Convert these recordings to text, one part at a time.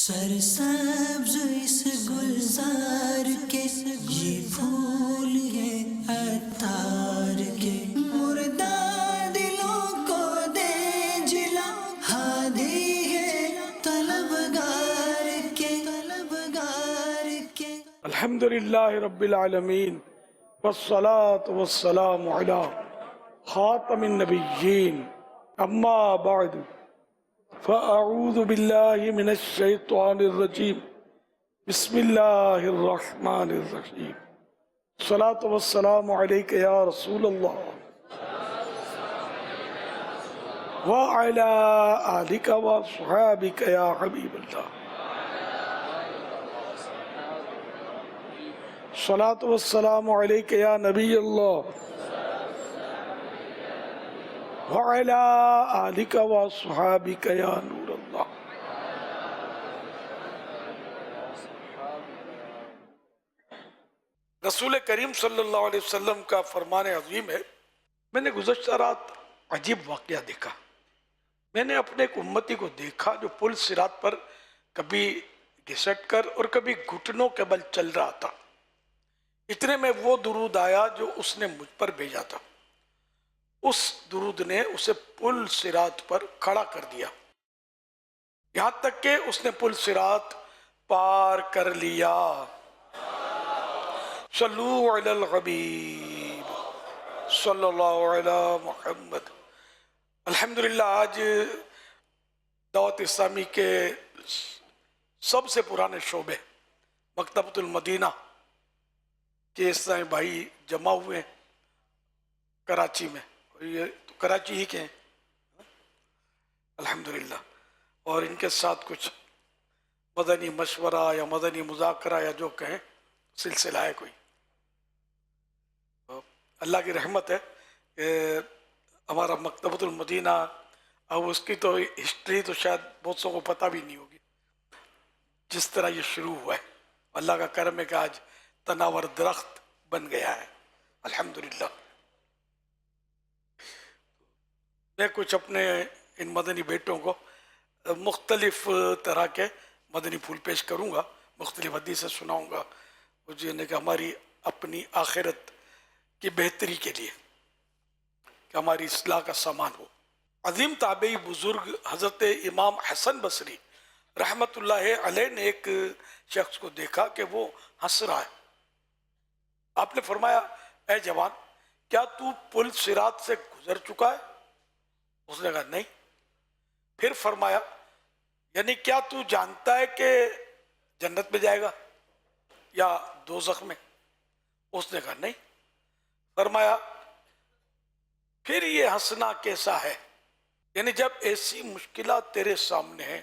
سرسبز اس گلزار کے یہ پھول ہے عطار کے، مردہ دلوں کو دے جلا، ہادی ہے طلبگار کے، طلبگار کے۔ الحمدللہ رب العالمین والصلاة والسلام علی خاتم النبیین، اما بعد فاعوذ باللہ من الشیطان الرجیم، بسم اللہ الرحمن الرحیم۔ الصلاة والسلام علیک یا رسول اللہ وعلی آلک وصحابک یا حبیب اللہ۔ الصلاة والسلام علیک یا نبی اللہ وعلی آلک وصحابک یا نور اللہ۔ رسول کریم صلی اللہ علیہ وسلم کا فرمان عظیم ہے، میں نے گزشتہ رات عجیب واقعہ دیکھا۔ میں نے اپنے ایک امتی کو دیکھا جو پل صراط پر کبھی گھسٹ کر اور کبھی گھٹنوں کے بل چل رہا تھا۔ اتنے میں وہ درود آیا جو اس نے مجھ پر بھیجا تھا۔ اس درود نے اسے پل صراط پر کھڑا کر دیا، یہاں تک کہ اس نے پل صراط پار کر لیا۔ صلو علی الحبیب صلی اللہ علی محمد۔ الحمدللہ آج دعوت اسلامی کے سب سے پرانے شعبے مکتبۃ المدینہ کے اسلامی بھائی جمع ہوئے ہیں کراچی میں، اور یہ تو کراچی ہی کے ہیں الحمدللہ، اور ان کے ساتھ کچھ مدنی مشورہ یا مدنی مذاکرہ یا جو کہیں سلسلہ ہے کوئی۔ اللہ کی رحمت ہے کہ ہمارا مکتبۃ المدینہ، اب اس کی تو ہسٹری تو شاید بہت سو کو پتہ بھی نہیں ہوگی، جس طرح یہ شروع ہوا ہے۔ اللہ کا کرم ہے کہ آج تناور درخت بن گیا ہے الحمدللہ۔ میں کچھ اپنے ان مدنی بیٹوں کو مختلف طرح کے مدنی پھول پیش کروں گا، مختلف حدیثیں سناؤں گا، جنہیں کہ ہماری اپنی آخرت کی بہتری کے لیے، کہ ہماری اصلاح کا سامان ہو۔ عظیم تابعی بزرگ حضرت امام حسن بصری رحمت اللہ علیہ نے ایک شخص کو دیکھا کہ وہ ہنس رہا ہے۔ آپ نے فرمایا، اے جوان، کیا تو پل صراط سے گزر چکا ہے؟ اس نے کہا نہیں۔ پھر فرمایا، یعنی کیا تو جانتا ہے کہ جنت میں جائے گا یا دوزخ میں؟ اس نے کہا نہیں۔ فرمایا، پھر یہ ہنسنا کیسا ہے؟ یعنی جب ایسی مشکلات تیرے سامنے ہیں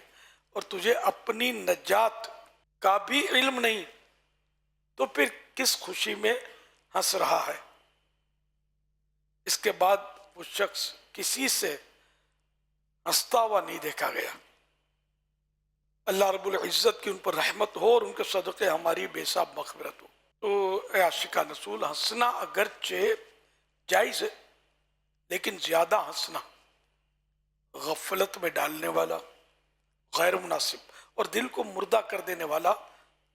اور تجھے اپنی نجات کا بھی علم نہیں، تو پھر کس خوشی میں ہنس رہا ہے؟ اس کے بعد وہ شخص کسی سے ہنستا ہوا نہیں دیکھا گیا۔ اللہ رب العزت کی ان پر رحمت ہو اور ان کے صدقے ہماری بے حساب مغفرت ہو۔ تو اے عاشقان رسول، ہنسنا اگرچہ جائز ہے، لیکن زیادہ ہنسنا غفلت میں ڈالنے والا، غیر مناسب اور دل کو مردہ کر دینے والا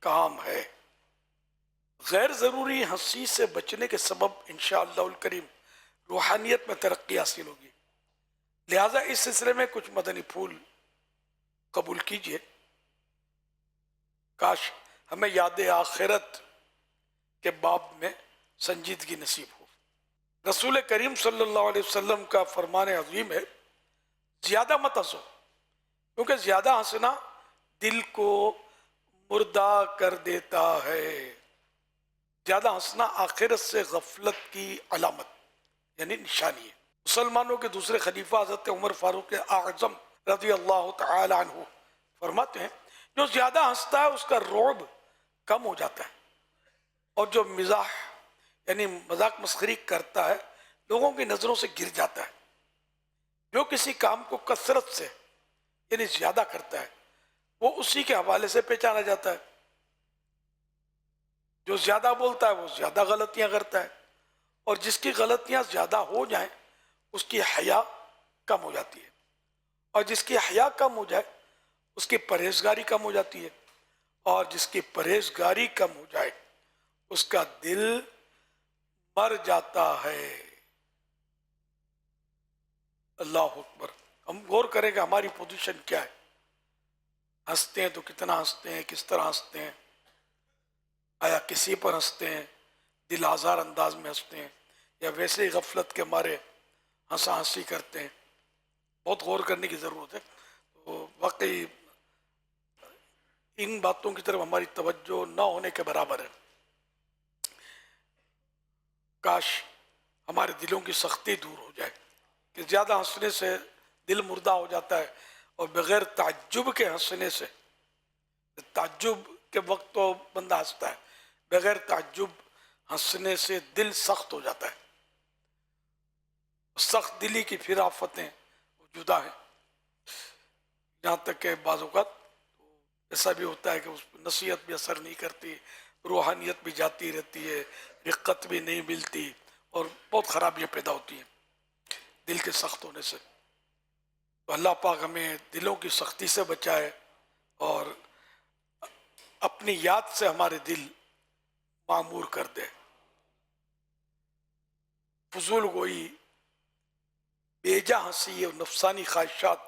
کام ہے۔ غیر ضروری ہنسی سے بچنے کے سبب انشاءاللہ الکریم روحانیت میں ترقی حاصل ہوگی۔ لہٰذا اس سلسلے میں کچھ مدنی پھول قبول کیجئے، کاش ہمیں یاد آخرت کے باب میں سنجیدگی نصیب ہو۔ رسول کریم صلی اللہ علیہ وسلم کا فرمان عظیم ہے، زیادہ مت ہنسو، کیونکہ زیادہ ہنسنا دل کو مردہ کر دیتا ہے۔ زیادہ ہنسنا آخرت سے غفلت کی علامت یعنی نشانی ہے۔ مسلمانوں کے دوسرے خلیفہ حضرت عمر فاروق اعظم رضی اللہ تعالی عنہ فرماتے ہیں، جو زیادہ ہنستا ہے اس کا رعب کم ہو جاتا ہے، اور جو مزاح یعنی مذاق مسخری کرتا ہے لوگوں کی نظروں سے گر جاتا ہے۔ جو کسی کام کو کثرت سے یعنی زیادہ کرتا ہے وہ اسی کے حوالے سے پہچانا جاتا ہے۔ جو زیادہ بولتا ہے وہ زیادہ غلطیاں کرتا ہے، اور جس کی غلطیاں زیادہ ہو جائیں اس کی حیا کم ہو جاتی ہے، اور جس کی حیا کم ہو جائے اس کی پرہیزگاری کم ہو جاتی ہے، اور جس کی پرہیزگاری کم ہو جائے اس کا دل مر جاتا ہے۔ اللہ اکبر۔ ہم غور کریں کہ ہماری پوزیشن کیا ہے، ہنستے ہیں تو کتنا ہنستے ہیں، کس طرح ہنستے ہیں، آیا کسی پر ہنستے ہیں، دل آزار انداز میں ہنستے ہیں، یا ویسے ہی غفلت کے مارے ہنسا ہنسی کرتے ہیں۔ بہت غور کرنے کی ضرورت ہے۔ تو واقعی ان باتوں کی طرف ہماری توجہ نہ ہونے کے برابر ہے۔ کاش ہمارے دلوں کی سختی دور ہو جائے کہ زیادہ ہنسنے سے دل مردہ ہو جاتا ہے، اور بغیر تعجب کے ہنسنے سے، تعجب کے وقت تو بندہ ہنستا ہے، بغیر تعجب ہنسنے سے دل سخت ہو جاتا ہے۔ سخت دلی کی پھر آفتیں جدا ہیں، یہاں تک کہ بعض اوقات ایسا بھی ہوتا ہے کہ اس پر نصیحت بھی اثر نہیں کرتی، روحانیت بھی جاتی رہتی ہے، رقت بھی نہیں ملتی، اور بہت خرابیاں پیدا ہوتی ہیں دل کے سخت ہونے سے۔ تو اللہ پاک ہمیں دلوں کی سختی سے بچائے، اور اپنی یاد سے ہمارے دل معمور کر دے۔ فضول گوئی، بیجا ہنسی اور نفسانی خواہشات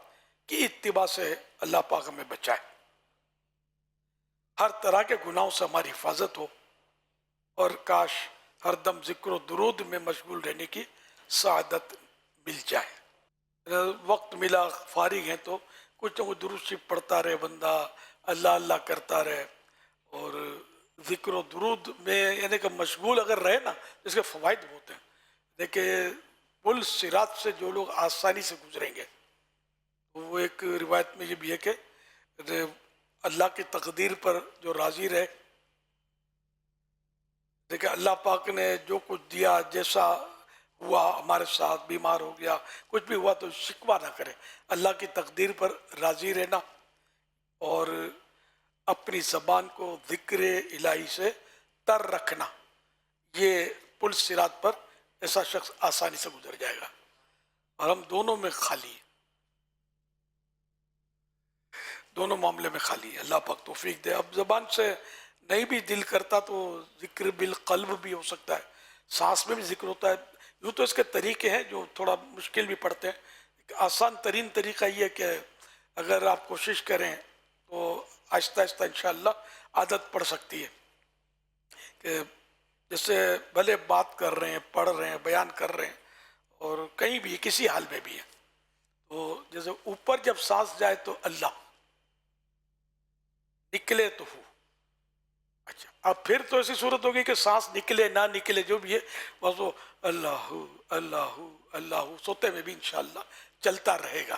کی اتباع سے اللہ پاک ہمیں بچائے۔ ہر طرح کے گناہوں سے ہماری حفاظت ہو، اور کاش ہر دم ذکر و درود میں مشغول رہنے کی سعادت مل جائے۔ وقت ملا، فارغ ہیں تو کچھ نہ کچھ درود شریف پڑھتا رہے بندہ، اللہ اللہ کرتا رہے، اور ذکر و درود میں یعنی کہ مشغول اگر رہے نا، اس کے فوائد بہت ہیں۔ دیکھیں پل صراط سے جو لوگ آسانی سے گزریں گے، وہ ایک روایت میں یہ بھی ہے کہ اللہ کی تقدیر پر جو راضی رہے، دیکھیں اللہ پاک نے جو کچھ دیا، جیسا ہوا ہمارے ساتھ، بیمار ہو گیا، کچھ بھی ہوا تو شکوہ نہ کرے، اللہ کی تقدیر پر راضی رہنا، اور اپنی زبان کو ذکر الہی سے تر رکھنا، یہ پل صراط پر ایسا شخص آسانی سے گزر جائے گا۔ اور ہم دونوں میں خالی ہیں، دونوں معاملے میں خالی ہے۔ اللہ پاک توفیق دے۔ اب زبان سے نہیں بھی دل کرتا تو ذکر بالقلب بھی ہو سکتا ہے، سانس میں بھی ذکر ہوتا ہے۔ یوں تو اس کے طریقے ہیں جو تھوڑا مشکل بھی پڑتے ہیں۔ آسان ترین طریقہ یہ ہے کہ اگر آپ کوشش کریں تو آہستہ آہستہ انشاءاللہ عادت پڑ سکتی ہے، کہ جیسے بھلے بات کر رہے ہیں، پڑھ رہے ہیں، بیان کر رہے ہیں، اور کہیں بھی کسی حال میں بھی ہے، تو جیسے اوپر جب سانس جائے تو اللہ، نکلے تو ہو۔ اچھا اب پھر تو ایسی صورت ہوگی کہ سانس نکلے نہ نکلے جو بھی ہے، بس وہ اللہ اللہ اللہ سوتے میں بھی انشاءاللہ چلتا رہے گا۔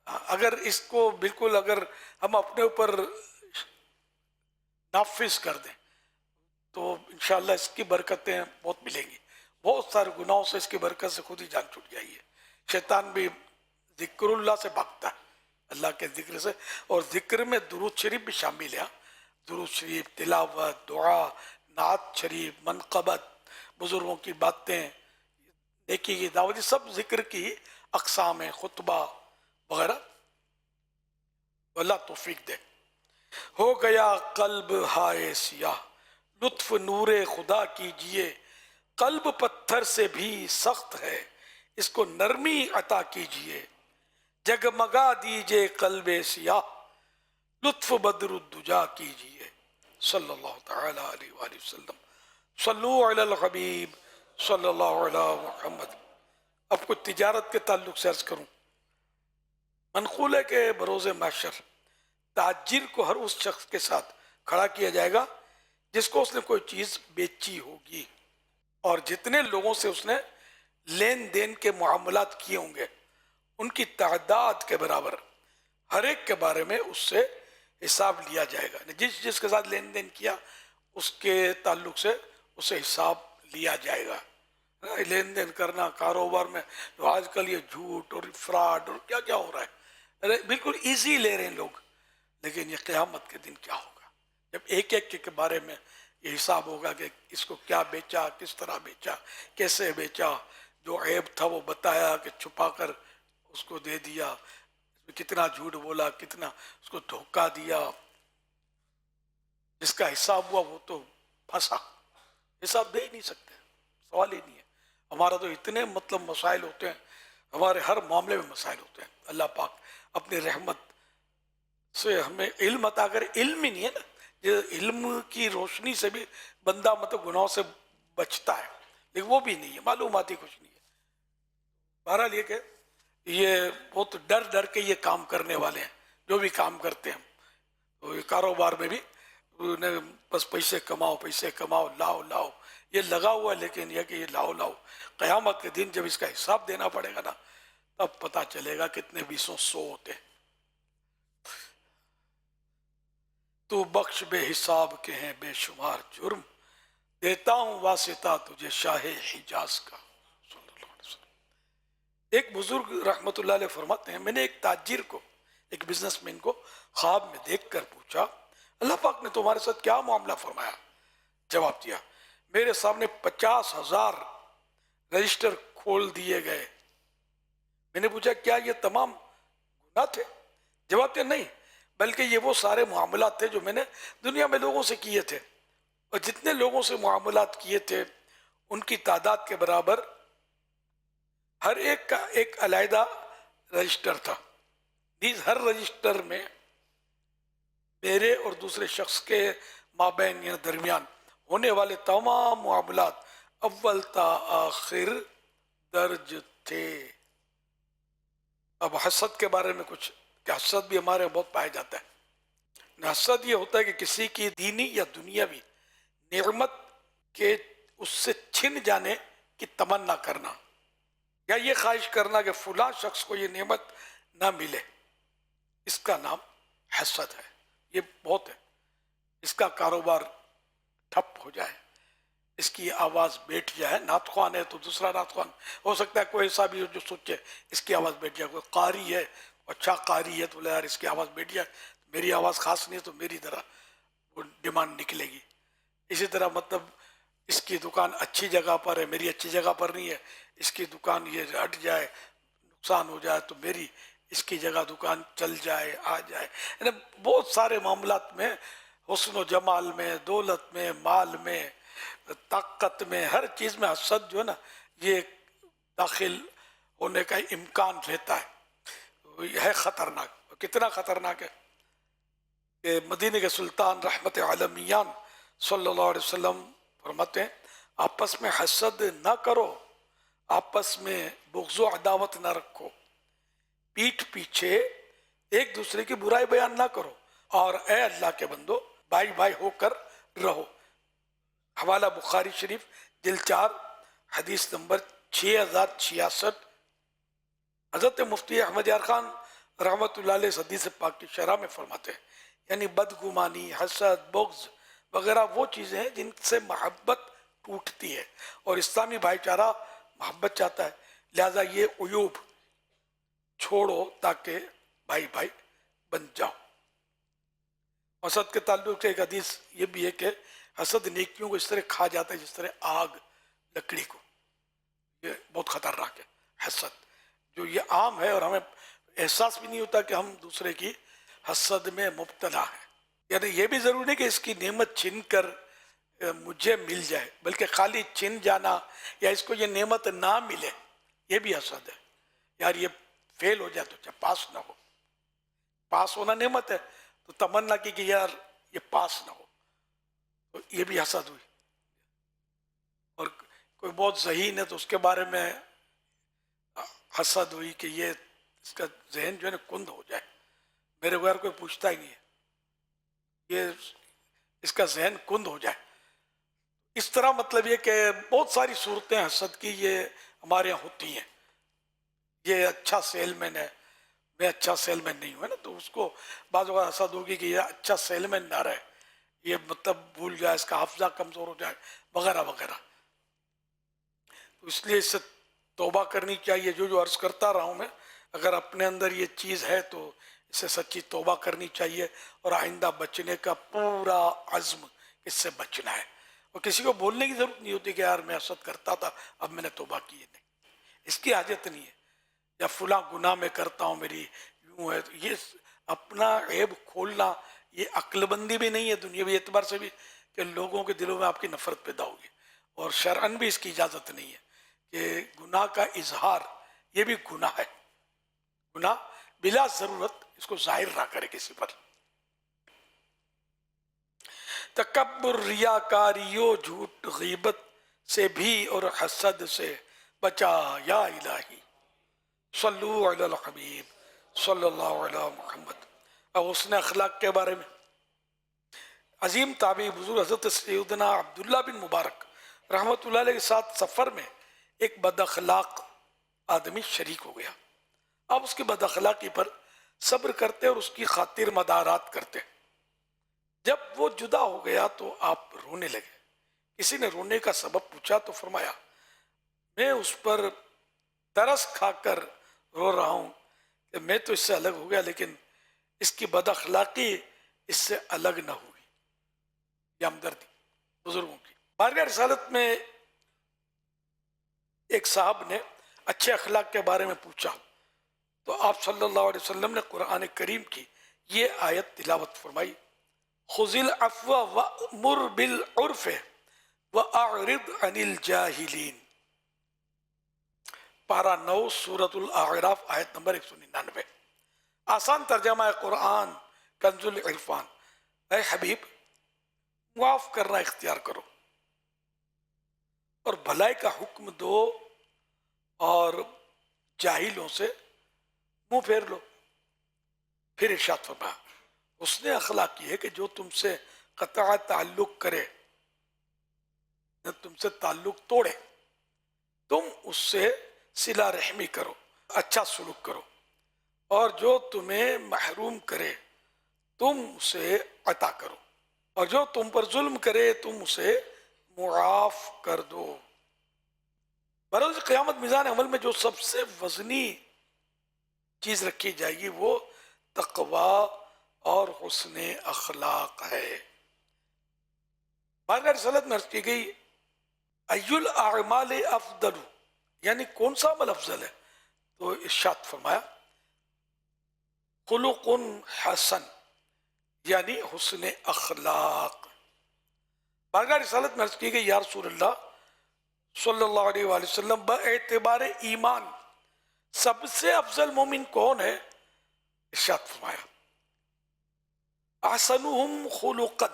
اگر اس کو بالکل اگر ہم اپنے اوپر نافذ کر دیں تو انشاءاللہ اس کی برکتیں بہت ملیں گی۔ بہت سارے گناہوں سے اس کی برکت سے خود ہی جان چھوٹ جائیے۔ شیطان بھی ذکر اللہ سے بھاگتا ہے، اللہ کے ذکر سے، اور ذکر میں درود شریف بھی شامل ہے۔ درود شریف، تلاوت، دعا، نعت شریف، منقبت، بزرگوں کی باتیں، نیکی کی دعوت، یہ سب ذکر کی اقسام ہیں، خطبہ وغیرہ۔ اللہ توفیق دے۔ ہو گیا قلب ہائے سیاہ، لطف نور خدا کیجئے، قلب پتھر سے بھی سخت ہے، اس کو نرمی عطا کیجئے، جگمگا دیجئے قلب سیاہ، لطف بدر الدجا کیجئے۔ صلی اللہ تعالی علیہ وآلہ وسلم۔ صلو علی الحبیب صلی اللہ علیہ محمد۔ اب کچھ تجارت کے تعلق سے عرض کروں۔ منقول ہے کہ بروز محشر تاجر کو ہر اس شخص کے ساتھ کھڑا کیا جائے گا جس کو اس نے کوئی چیز بیچی ہوگی، اور جتنے لوگوں سے اس نے لین دین کے معاملات کیے ہوں گے ان کی تعداد کے برابر ہر ایک کے بارے میں اس سے حساب لیا جائے گا۔ جس جس کے ساتھ لین دین کیا اس کے تعلق سے اسے حساب لیا جائے گا۔ لین دین کرنا کاروبار میں جو آج کل یہ جھوٹ اور فراڈ اور کیا کیا ہو رہا ہے، بالکل ایزی لے رہے ہیں لوگ، لیکن یہ قیامت کے دن کیا ہوگا جب ایک ایک کے بارے میں یہ حساب ہوگا کہ اس کو کیا بیچا، کس طرح بیچا، کیسے بیچا، جو عیب تھا وہ بتایا کہ چھپا کر اس کو دے دیا، کتنا جھوٹ بولا، کتنا اس کو دھوکہ دیا. جس کا حساب ہوا وہ تو پھنسا. حساب دے ہی نہیں سکتے، سوال ہی نہیں ہے. ہمارا تو اتنے مطلب مسائل ہوتے ہیں، ہمارے ہر معاملے میں مسائل ہوتے ہیں. اللہ پاک اپنی رحمت سے ہمیں علم عطا کرے. علم ہی نہیں ہے نا، یہ علم کی روشنی سے بھی بندہ مطلب گناہوں سے بچتا ہے، لیکن وہ بھی نہیں ہے، معلوماتی کچھ نہیں ہے. بہرحال یہ کہ یہ بہت ڈر ڈر کے یہ کام کرنے والے ہیں جو بھی کام کرتے ہیں. تو یہ کاروبار میں بھی انہیں بس پیسے کماؤ، پیسے کماؤ، لاؤ لاؤ، یہ لگا ہوا ہے. لیکن یہ کہ یہ لاؤ لاؤ، قیامت کے دن جب اس کا حساب دینا پڑے گا نا، تب پتہ چلے گا کتنے 200 ہوتے. تو بخش بے حساب کے ہیں بے شمار جرم، دیتا ہوں واسطہ تجھے شاہ حجاز کا. صلی اللہ علیہ وسلم. ایک بزرگ رحمت اللہ علیہ فرماتے ہیں، میں نے ایک تاجر کو، ایک بزنس مین کو خواب میں دیکھ کر پوچھا، اللہ پاک نے تمہارے ساتھ کیا معاملہ فرمایا؟ جواب دیا، میرے سامنے 50,000 رجسٹر کھول دیے گئے. میں نے پوچھا کیا یہ تمام گناہ تھے؟ جواب دیا نہیں، بلکہ یہ وہ سارے معاملات تھے جو میں نے دنیا میں لوگوں سے کیے تھے، اور جتنے لوگوں سے معاملات کیے تھے ان کی تعداد کے برابر ہر ایک کا ایک علیحدہ رجسٹر تھا. ہر رجسٹر میں میرے اور دوسرے شخص کے مابین یا درمیان ہونے والے تمام معاملات اول تا آخر درج تھے. اب حسد کے بارے میں کچھ، کہ حسد بھی ہمارے بہت پایا جاتا ہے. حسد یہ ہوتا ہے کہ کسی کی دینی یا دنیاوی نعمت کے اس سے چھن جانے کی تمنا کرنا، یا یہ خواہش کرنا کہ فلاں شخص کو یہ نعمت نہ ملے. اس کا نام حسد ہے. یہ بہت ہے. اس کا کاروبار ٹھپ ہو جائے، اس کی آواز بیٹھ جائے. نعت خوان ہے تو دوسرا نعت خوان ہو سکتا ہے کوئی ایسا بھی ہو جو سوچے اس کی آواز بیٹھ جائے. کوئی قاری ہے، اچھا قاری ہے، تو یار اس کی آواز بیٹھ جائے، میری آواز خاص نہیں ہے تو میری طرح وہ ڈیمانڈ نکلے گی. اسی طرح مطلب اس کی دکان اچھی جگہ پر ہے، میری اچھی جگہ پر نہیں ہے، اس کی دکان یہ ہٹ جائے، نقصان ہو جائے تو میری اس کی جگہ دکان چل جائے، آ جائے. یعنی بہت سارے معاملات میں، حسن و جمال میں، دولت میں، مال میں، طاقت میں، ہر چیز میں حسد جو ہے نا یہ داخل ہونے کا امکان رہتا ہے. یہ ہے خطرناک. کتنا خطرناک ہے کہ مدینے کے سلطان رحمت عالمیان صلی اللہ علیہ وسلم فرماتے ہیں، آپس میں حسد نہ کرو، آپس میں بغض و عداوت نہ رکھو، پیٹھ پیچھے ایک دوسرے کی برائی بیان نہ کرو، اور اے اللہ کے بندو بھائی بھائی ہو کر رہو. حوالہ بخاری شریف جلد 4 حدیث نمبر 6066. حضرت مفتی احمد یار خان رحمت اللہ علیہ حدیث پاک کی شرح میں فرماتے ہیں، یعنی بدگمانی، حسد، بغض وغیرہ وہ چیزیں ہیں جن سے محبت ٹوٹتی ہے، اور اسلامی بھائی چارہ محبت چاہتا ہے. لہذا یہ عیوب چھوڑو تاکہ بھائی بھائی بن جاؤ. حسد کے تعلق سے ایک حدیث یہ بھی ہے کہ حسد نیکیوں کو اس طرح کھا جاتا ہے جس طرح آگ لکڑی کو. یہ بہت خطرناک ہے حسد، جو یہ عام ہے اور ہمیں احساس بھی نہیں ہوتا کہ ہم دوسرے کی حسد میں مبتلا ہیں. یعنی یہ بھی ضروری نہیں کہ اس کی نعمت چھن کر مجھے مل جائے، بلکہ خالی چھن جانا یا اس کو یہ نعمت نہ ملے یہ بھی حسد ہے. یار یہ فیل ہو جائے تو اچھا، پاس نہ ہو. پاس ہونا نعمت ہے تو تمنا کی کہ یار یہ پاس نہ ہو، تو یہ بھی حسد ہوئی. اور کوئی بہت ذہین ہے تو اس کے بارے میں حسد ہوئی کہ یہ اس کا ذہن جو ہے نا کند ہو جائے، میرے بغیر کوئی پوچھتا ہی نہیں ہے، یہ اس کا ذہن کند ہو جائے. اس طرح مطلب یہ کہ بہت ساری صورتیں حسد کی یہ ہمارے یہاں ہوتی ہیں. یہ اچھا سیل مین ہے، میں اچھا سیل مین نہیں ہوں نا، تو اس کو بعض اوقات حسد ہوگی کہ یہ اچھا سیل مین نہ رہے، یہ مطلب بھول جائے، اس کا حافظہ کمزور ہو جائے وغیرہ وغیرہ. تو اس لیے اس سے توبہ کرنی چاہیے. جو عرض کرتا رہا ہوں میں، اگر اپنے اندر یہ چیز ہے تو اس سے سچی توبہ کرنی چاہیے، اور آئندہ بچنے کا پورا عزم اس سے بچنا ہے. اور کسی کو بولنے کی ضرورت نہیں ہوتی کہ یار میں حسد کرتا تھا اب میں نے توبہ کی ہے. نہیں، اس کی حاجت نہیں ہے. یا فلاں گناہ میں کرتا ہوں، میری کیوں ہے. تو یہ اپنا عیب کھولنا یہ عقل بندی بھی نہیں ہے دنیاوی اعتبار سے بھی کہ لوگوں کے دلوں میں آپ کی نفرت پیدا ہوگی، اور شرعن بھی اس کی اجازت نہیں ہے کہ گناہ کا اظہار یہ بھی گناہ ہے. گناہ بلا ضرورت اس کو ظاہر نہ کرے کسی پر. تکبر، ریاکاریوں، جھوٹ، غیبت سے بھی اور حسد سے بچا یا الہی. صلو علی الحبیب صلی اللہ علی محمد. اب حسن اخلاق کے بارے میں عظیم تابعی حضور حضرت سیدنا عبداللہ بن مبارک رحمۃ اللہ علیہ کے ساتھ سفر میں ایک بد اخلاق آدمی شریک ہو گیا. آپ اس کی بد اخلاقی پر صبر کرتے اور اس کی خاطر مدارات کرتے. جب وہ جدا ہو گیا تو آپ رونے لگے. کسی نے رونے کا سبب پوچھا تو فرمایا میں اس پر ترس کھا کر رو رہا ہوں کہ میں تو اس سے الگ ہو گیا لیکن اس کی بد اخلاقی اس سے الگ نہ ہوئی. یہ ہمدردی بزرگوں کی. بارگاہ رسالت میں ایک صاحب نے اچھے اخلاق کے بارے میں پوچھا تو آپ صلی اللہ علیہ وسلم نے قرآن کریم کی یہ آیت تلاوت فرمائی. خذ العفو وأمر بالعرف وأعرض عن الجاہلین. پارہ 9 سورۃ الاعراف آیت نمبر 199. آسان ترجمہ ہے قرآن کنز العرفان. اے حبیب معاف کرنا اختیار کرو اور بھلائی کا حکم دو اور جاہلوں سے منہ پھیر لو. پھر ارشاد فرمایا حسن اخلاق یہ ہے کہ جو تم سے قطع تعلق کرے، تم سے تعلق توڑے، تم اس سے صلہ رحمی کرو، اچھا سلوک کرو، اور جو تمہیں محروم کرے تم اسے عطا کرو، اور جو تم پر ظلم کرے تم اسے معاف کر دو. بروز قیامت میزان عمل میں جو سب سے وزنی چیز رکھی جائے گی وہ تقوی اور حسن اخلاق ہے. بارگاہ رسالت میں عرض کی گئی ای الاعمال افضل، یعنی کون سا عمل افضل ہے؟ تو ارشاد فرمایا خلق حسن، یعنی حسن اخلاق. بارگاہ رسالت میں عرض کی گئی یا رسول اللہ صلی اللہ علیہ وآلہ وسلم باعتبار ایمان سب سے افضل مومن کون ہے؟ ارشاد فرمایا احسنہم خلقا،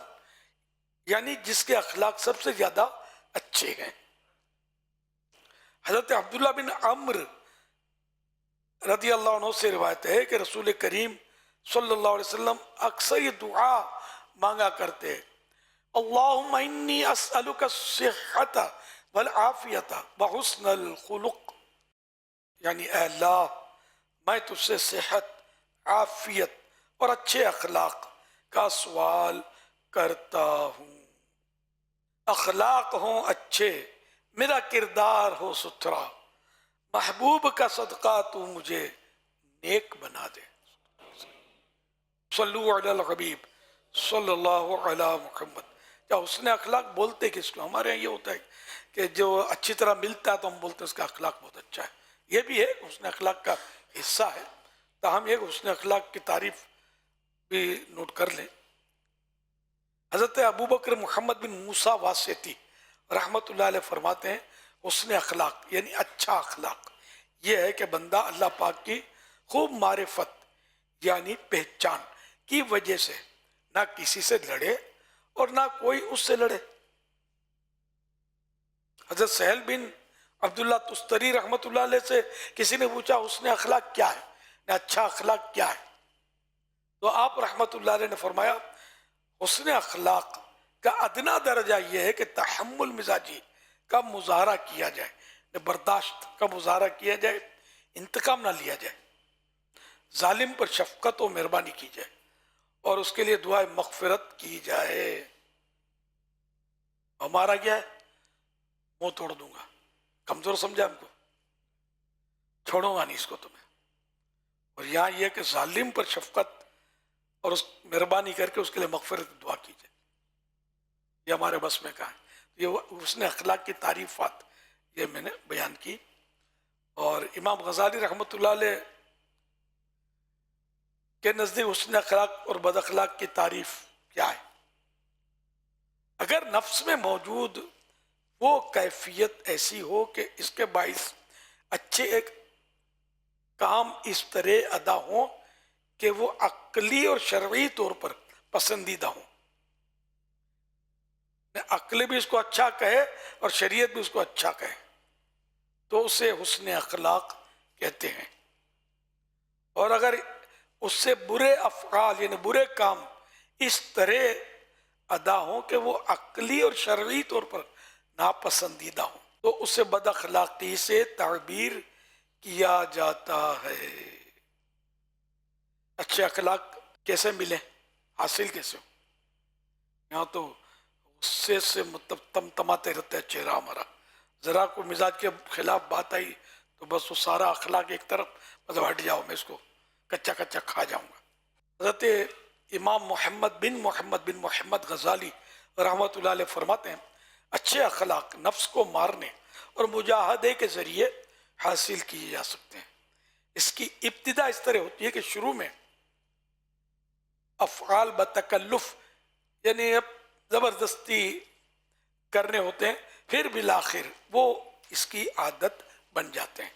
یعنی جس کے اخلاق سب سے زیادہ اچھے ہیں. حضرت عبداللہ بن عمرو رضی اللہ عنہ سے روایت ہے کہ رسول کریم صلی اللہ علیہ وسلم اکثر یہ دعا مانگا کرتے اللہم انی اسألک الصحۃ والعافیۃ وحسن الخلق، یعنی اے اللہ میں تجھ سے صحت، عافیت اور اچھے اخلاق کا سوال کرتا ہوں. اخلاق ہوں اچھے، میرا کردار ہو ستھرا، محبوب کا صدقہ تو مجھے نیک بنا دے. صلو علی الحبیب صلی اللہ علی محمد. کیا حسن اخلاق بولتے کس کو؟ ہمارے یہاں یہ ہوتا ہے کہ جو اچھی طرح ملتا ہے تو ہم بولتے ہیں اس کا اخلاق بہت اچھا ہے. یہ بھی ہے حسن اخلاق کا حصہ ہے، تاہم یہ حسن اخلاق کی تعریف بھی نوٹ کر لیں. حضرت ابوبکر محمد بن موسیٰ واسطی رحمت اللہ علیہ فرماتے ہیں حسن اخلاق یعنی اچھا اخلاق یہ ہے کہ بندہ اللہ پاک کی خوب معرفت یعنی پہچان کی وجہ سے نہ کسی سے لڑے اور نہ کوئی اس سے لڑے. حضرت سہل بن عبداللہ تستری رحمت اللہ علیہ سے کسی نے پوچھا حسن اخلاق کیا ہے، اچھا اخلاق کیا ہے؟ تو آپ رحمت اللہ علیہ نے فرمایا حسن اخلاق کا ادنا درجہ یہ ہے کہ تحمل مزاجی کا مظاہرہ کیا جائے، برداشت کا مظاہرہ کیا جائے، انتقام نہ لیا جائے، ظالم پر شفقت و مہربانی کی جائے اور اس کے لیے دعائے مغفرت کی جائے. ہمارا کیا ہے؟ منہ توڑ دوں گا، کمزور سمجھا ہم کو، چھوڑوں گا نہیں اس کو تمہیں. اور یہاں یہ کہ ظالم پر شفقت اور اس مہربانی کر کے اس کے لیے مغفرت دعا کی جائے، یہ ہمارے بس میں کہا ہے. یہ حسن اخلاق کی تعریفات یہ میں نے بیان کی. اور امام غزالی رحمۃ اللہ علیہ کے نزدیک حسن اخلاق اور بد اخلاق کی تعریف کیا ہے؟ اگر نفس میں موجود وہ کیفیت ایسی ہو کہ اس کے باعث اچھے ایک کام اس طرح ادا ہوں کہ وہ عقلی اور شرعی طور پر پسندیدہ ہوں، عقل بھی اس کو اچھا کہے اور شریعت بھی اس کو اچھا کہے، تو اسے حسن اخلاق کہتے ہیں۔ اور اگر اس سے برے افعال یعنی برے کام اس طرح ادا ہوں کہ وہ عقلی اور شرعی طور پر ناپسندیدہ ہوں، تو اسے بد اخلاقی سے تعبیر کیا جاتا ہے۔ اچھے اخلاق کیسے ملے، حاصل کیسے ہو؟ یہاں تو غصے سے مطلب تمتماتے رہتے ہیں چہرہ ہمارا، ذرا کو مزاج کے خلاف بات آئی تو بس وہ سارا اخلاق ایک طرف، مطلب ہٹ جاؤ، میں اس کو کچا کچا کھا جاؤں گا۔ حضرت امام محمد بن محمد غزالی رحمۃ اللہ علیہ فرماتے ہیں اچھے اخلاق نفس کو مارنے اور مجاہدے کے ذریعے حاصل کیے جا سکتے ہیں۔ اس کی ابتدا اس طرح ہوتی ہے کہ شروع میں افعال بتکلف یعنی اب زبردستی کرنے ہوتے ہیں، پھر بالآخر وہ اس کی عادت بن جاتے ہیں۔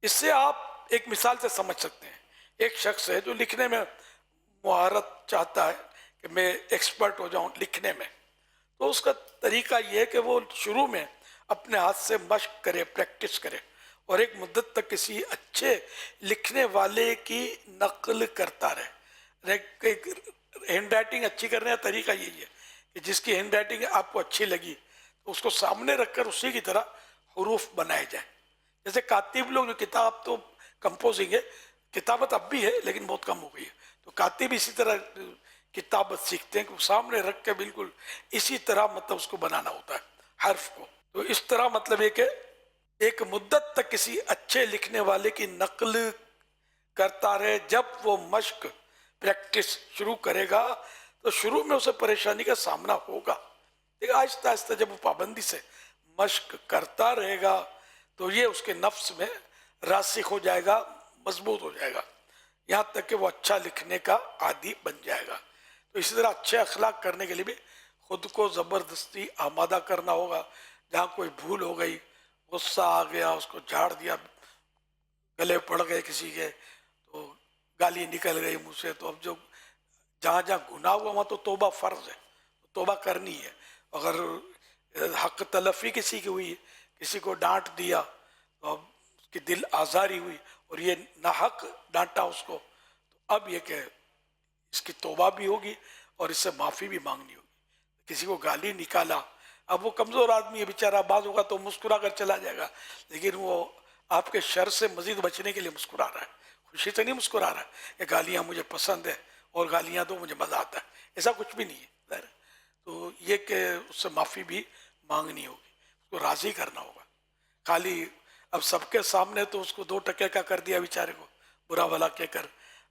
اس سے آپ ایک مثال سے سمجھ سکتے ہیں، ایک شخص ہے جو لکھنے میں مہارت چاہتا ہے کہ میں ایکسپرٹ ہو جاؤں لکھنے میں، تو اس کا طریقہ یہ ہے کہ وہ شروع میں اپنے ہاتھ سے مشق کرے، پریکٹس کرے، اور ایک مدت تک کسی اچھے لکھنے والے کی نقل کرتا رہے۔ ہینڈ رائٹنگ اچھی کرنے کا طریقہ یہی ہے کہ جس کی ہینڈ رائٹنگ آپ کو اچھی لگی تو اس کو سامنے رکھ کر اسی کی طرح حروف بنائے جائیں۔ جیسے کاتب لوگ جو کتاب تو کمپوزنگ ہے، کتابت اب بھی ہے لیکن بہت کم ہو گئی ہے، تو کاتب اسی طرح کتابت سیکھتے ہیں کہ وہ سامنے رکھ کے بالکل اسی طرح مطلب اس کو بنانا ہوتا ہے حرف کو۔ تو اس طرح مطلب یہ کہ ایک مدت تک کسی اچھے لکھنے والے کی نقل کرتا رہے، جب وہ مشق پریکٹس شروع کرے گا تو شروع میں اسے پریشانی کا سامنا ہوگا، لیکن آہستہ آہستہ جب وہ پابندی سے مشق کرتا رہے گا تو یہ اس کے نفس میں راسخ ہو جائے گا، مضبوط ہو جائے گا، یہاں تک کہ وہ اچھا لکھنے کا عادی بن جائے گا۔ تو اسی طرح اچھے اخلاق کرنے کے لیے بھی خود کو زبردستی آمادہ کرنا ہوگا۔ جہاں کوئی بھول ہو گئی، غصہ آ گیا، اس کو جھاڑ دیا، گلے پڑ گئے کسی کے تو گالی نکل گئی منہ سے، تو اب جو جہاں جہاں گناہ ہوا وہاں تو توبہ فرض ہے، توبہ کرنی ہے۔ اگر حق تلفی کسی کی ہوئی، کسی کو ڈانٹ دیا تو اب اس کی دل آزاری ہوئی اور یہ ناحق ڈانٹا اس کو، تو اب یہ کہ اس کی توبہ بھی ہوگی اور اس سے معافی بھی مانگنی ہوگی۔ کسی کو گالی نکالا، اب وہ کمزور آدمی ہے بیچارہ، بعض ہوگا تو مسکرا کر چلا جائے گا، لیکن وہ آپ کے شر سے مزید بچنے کے لیے مسکرا رہا ہے، خوشی سے نہیں مسکرا رہا ہے کہ گالیاں مجھے پسند ہے اور گالیاں دو مجھے مزہ آتا ہے، ایسا کچھ بھی نہیں ہے۔ تو یہ کہ اس سے معافی بھی مانگنی ہوگی، اس کو راضی کرنا ہوگا۔ خالی اب سب کے سامنے تو اس کو 2 ٹکے کا کر دیا بیچارے کو، برا بھلا کہہ کر،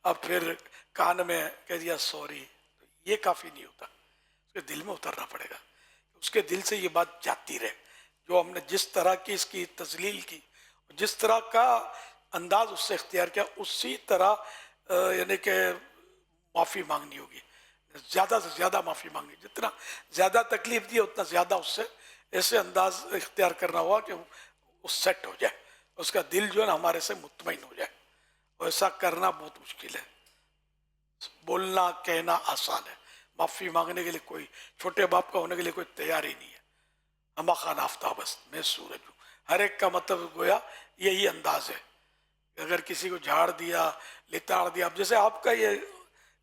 اب پھر کان میں کہہ دیا سوری، تو یہ کافی نہیں ہوتا، اس کے دل میں اترنا پڑے گا، اس کے دل سے یہ بات جاتی رہے۔ جو ہم نے جس طرح کی اس کی تذلیل کی، جس طرح کا انداز اس سے اختیار کیا، اسی طرح یعنی کہ معافی مانگنی ہوگی، زیادہ سے زیادہ معافی مانگنی، جتنا زیادہ تکلیف دی اتنا زیادہ اس سے ایسے انداز اختیار کرنا ہوا کہ وہ سیٹ ہو جائے، اس کا دل جو ہے نا ہمارے سے مطمئن ہو جائے، اور ایسا کرنا بہت مشکل ہے۔ بولنا کہنا آسان ہے، معافی مانگنے کے لیے کوئی چھوٹے باپ کا ہونے کے لیے کوئی تیار ہی نہیں ہے۔ ہما خان آفتاب است میں سورج ہوں، ہر ایک کا مطلب گویا یہی انداز ہے۔ اگر کسی کو جھاڑ دیا، لتاڑ دیا، اب جیسے آپ کا یہ